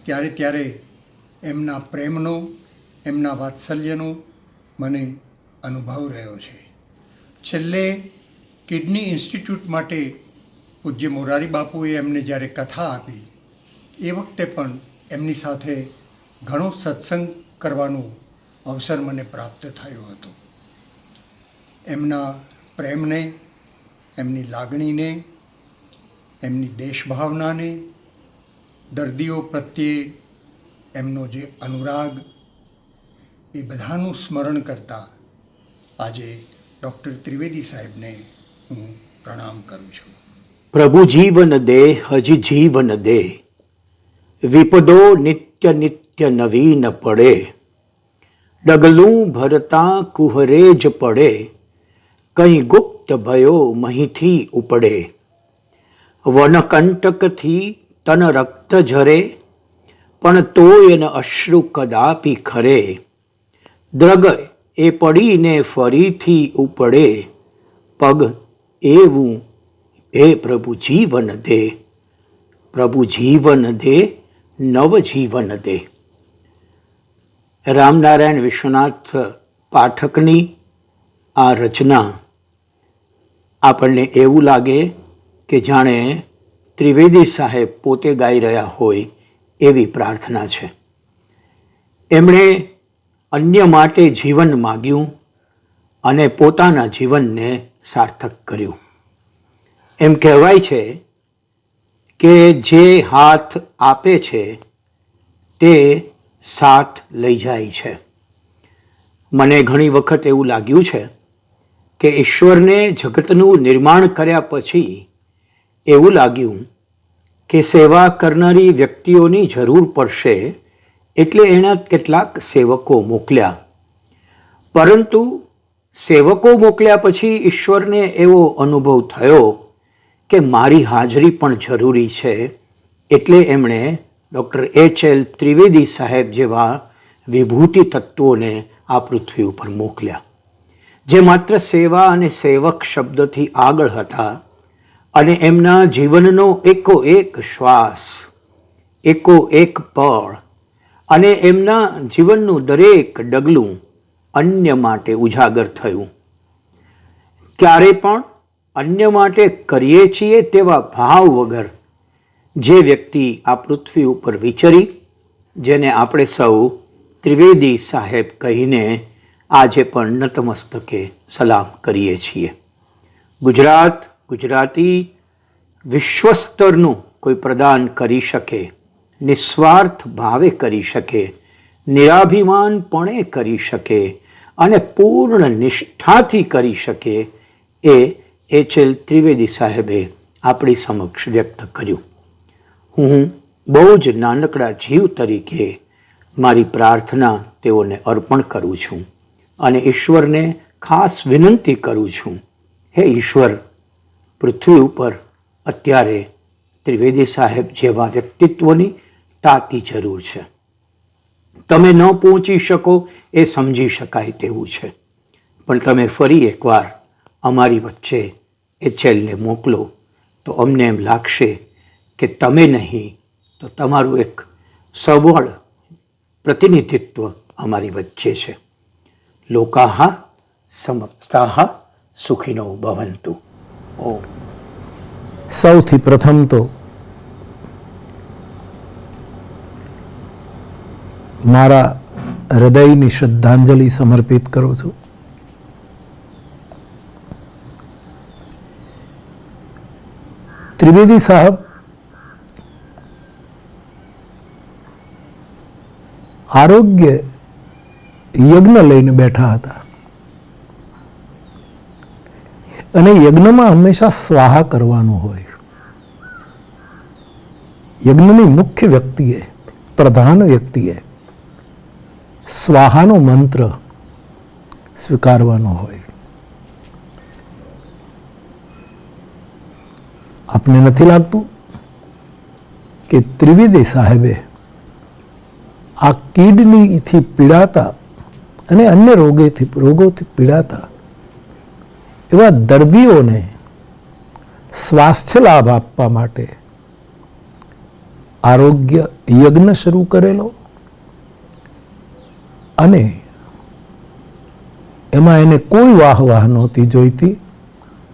ત્યારે એમના પ્રેમનો, એમના વાત્સલ્યનો મને અનુભવ રહ્યો છે. છેલ્લે કિડની ઇન્સ્ટિટ્યૂટ માટે પૂજ્ય મોરારી બાપુએ એમને જ્યારે કથા આપી એ વખતે પણ એમની સાથે ઘણો સત્સંગ કરવાનો અવસર મને પ્રાપ્ત થયો હતો. એમના પ્રેમને, એમની લાગણીને, એમની દેશભાવનાને, દર્દીઓ પ્રત્યે એમનો જે અનુરાગ, એ બધાનું સ્મરણ કરતા આજે ડૉક્ટર ત્રિવેદી સાહેબને હું પ્રણામ કરું છું. પ્રભુ જીવન દે, હજી જીવન દે, વિપદો નિત્ય નિત્ય નવીન પડે, ડગલું ભરતા કુહરે જ પડે, કંઈ ગુપ્ત ભયો મહીથી ઉપડે, વનકંટકથી તન રક્ત ઝરે, પણ તોય ન અશ્રુ કદાપી ખરે, દ્રગ એ પડીને ફરીથી ઉપડે, પગ એવું એ પ્રભુ જીવન દે, પ્રભુ જીવન દે, નવ જીવન દે. રામનારાયણ વિશ્વનાથ પાઠકની આ રચના આપણને એવું લાગે કે જાણે ત્રિવેદી સાહેબ પોતે ગાઈ રહ્યા હોય એવી પ્રાર્થના છે. એમણે અન્ય માટે જીવન માગ્યું અને પોતાના જીવનને સાર્થક કર્યું. એમ કહેવાય છે કે જે હાથ આપે છે તે સાથ લઈ જાય છે. મને ઘણી વખત એવું લાગ્યું છે કે ઈશ્વરને જગતનું નિર્માણ કર્યા પછી એવું લાગ્યું કે સેવા કરનારી વ્યક્તિઓની જરૂર પડશે, એટલે એના કેટલાક સેવકો મોકલ્યા. પરંતુ સેવકો મોકલ્યા પછી ઈશ્વરને એવો અનુભવ થયો કે મારી હાજરી પણ જરૂરી છે, એટલે એમણે ડૉક્ટર H.L. ત્રિવેદી સાહેબ જેવા વિભૂતિ તત્વોને આ પૃથ્વી ઉપર મોકલ્યા, જે માત્ર સેવા અને સેવક શબ્દથી આગળ હતા અને એમના જીવનનો એકો એક શ્વાસ, એકો એક પળ અને એમના જીવનનું દરેક ડગલું અન્ય માટે ઉજાગર થયું. ક્યારે પણ અન્ય માટે કરીએ છીએ તેવા ભાવ વગર જે વ્યક્તિ આ પૃથ્વી ઉપર વિચરી, જેને આપણે સૌ ત્રિવેદી સાહેબ કહીને આજે પણ નતમસ્તકે સલામ કરીએ છીએ. ગુજરાત, ગુજરાતી વિશ્વસ્તરનું કોઈ પ્રદાન કરી શકે, નિસ્વાર્થ ભાવે કરી શકે, નિરાભિમાનપણે કરી શકે અને પૂર્ણ નિષ્ઠાથી કરી શકે, એ H.L. ત્રિવેદી સાહેબે આપણી સમક્ષ વ્યક્ત કર્યું. હું બહુ જ નાનકડા જીવ તરીકે મારી પ્રાર્થના તેઓને અર્પણ કરું છું અને ઈશ્વરને ખાસ વિનંતી કરું છું, હે ઈશ્વર, પૃથ્વી ઉપર અત્યારે ત્રિવેદી સાહેબ જેવા વ્યક્તિત્વની તાતી જરૂર છે. તમે ન પહોંચી શકો એ સમજી શકાય તેવું છે, પણ તમે ફરી એકવાર અમારી વચ્ચે HLને મોકલો તો અમને એમ લાગશે કે તમે નહીં તો તમારું એક સબળ પ્રતિનિધિત્વ અમારી વચ્ચે છે. લોકાહ સમસ્તાઃ સુખિનો ભવન્તુ. ઓમ. સૌથી પ્રથમ તો મારા હૃદયની શ્રદ્ધાંજલિ સમર્પિત કરું છું. ત્રિવેદી સાહેબ આરોગ્ય યજ્ઞ લઈને બેઠા હતા અને યજ્ઞમાં હંમેશા સ્વાહા કરવાનું હોય. યજ્ઞની મુખ્ય વ્યક્તિએ, પ્રધાન વ્યક્તિએ સ્વાહાનો મંત્ર સ્વીકારવાનો હોય. આપને નથી લાગતું કે ત્રિવેદી સાહેબે આ કિડનીથી પીડાતા અને અન્ય રોગોથી પીડાતા એવા દર્દીઓને સ્વાસ્થ્ય લાભ આપવા માટે આરોગ્ય યજ્ઞ શરૂ કરેલો અને એમાં એને કોઈ વાહ નહોતી જોઈતી,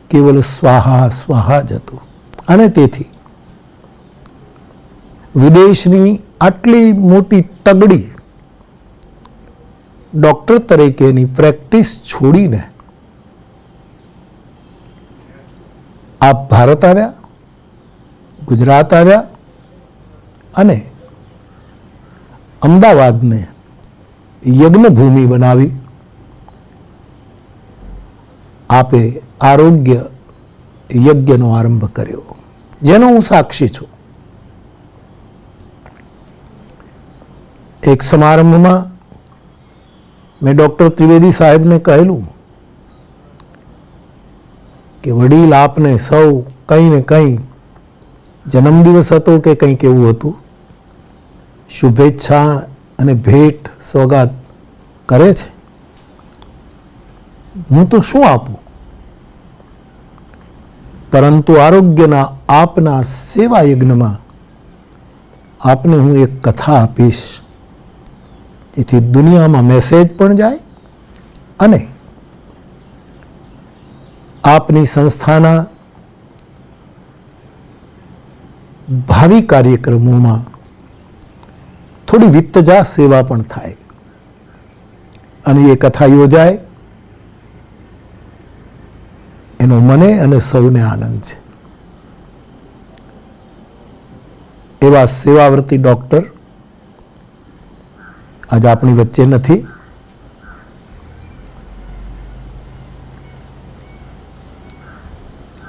કેવલ સ્વાહા સ્વાહા જ હતું. અને તેથી વિદેશની આટલી મોટી તગડી ડૉક્ટર તરીકેની પ્રેક્ટિસ છોડીને આપ ભારત આવ્યા, ગુજરાત આવ્યા અને અમદાવાદને યજ્ઞભૂમિ બનાવી આપે આરોગ્ય યજ્ઞનો આરંભ કર્યો, જેનો હું સાક્ષી છું. એક સમારંભમાં મેં ડૉક્ટર ત્રિવેદી સાહેબને કહેલું કે વડીલ, આપને સૌ કંઈ ને કંઈ જન્મદિવસ હતો કે કંઈક એવું હતું, શુભેચ્છા અને ભેટ સોગાદ કરે છે, હું તો શું આપું, પરંતુ આરોગ્યના આપના સેવા યજ્ઞમાં આપને હું એક કથા આપીશ, જેથી દુનિયામાં મેસેજ પણ જાય અને આપની સંસ્થાના ભાવિ કાર્યક્રમોમાં થોડી વિત્તજા સેવા પણ થાય. અને એ કથા યોજાય એનો મને અને સૌને આનંદ છે. એવા સેવાવ્રતી ડૉક્ટર આજ આપણી વચ્ચે નથી.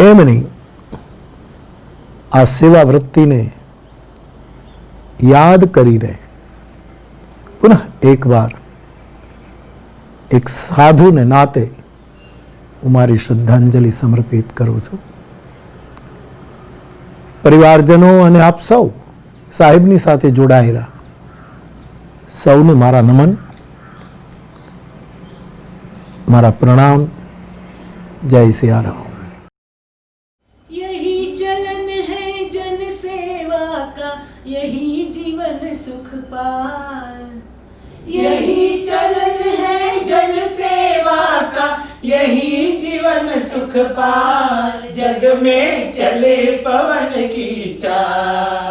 એમની આ સેવા વૃત્તિને યાદ કરીને પુનઃ એકવાર એક સાધુને નાતે હું મારી શ્રદ્ધાંજલિ સમર્પિત કરું છું. પરિવારજનો અને આપ સૌ સાહેબની સાથે જોડાયેલા સૌને મારા નમન, મારા પ્રણામ. જય સિયારામ. यही चलन है जन सेवा का, यही जीवन सुख पाए. यही चलन है जन सेवा का, यही जीवन सुख पाए. जग में चले पवन की चाल.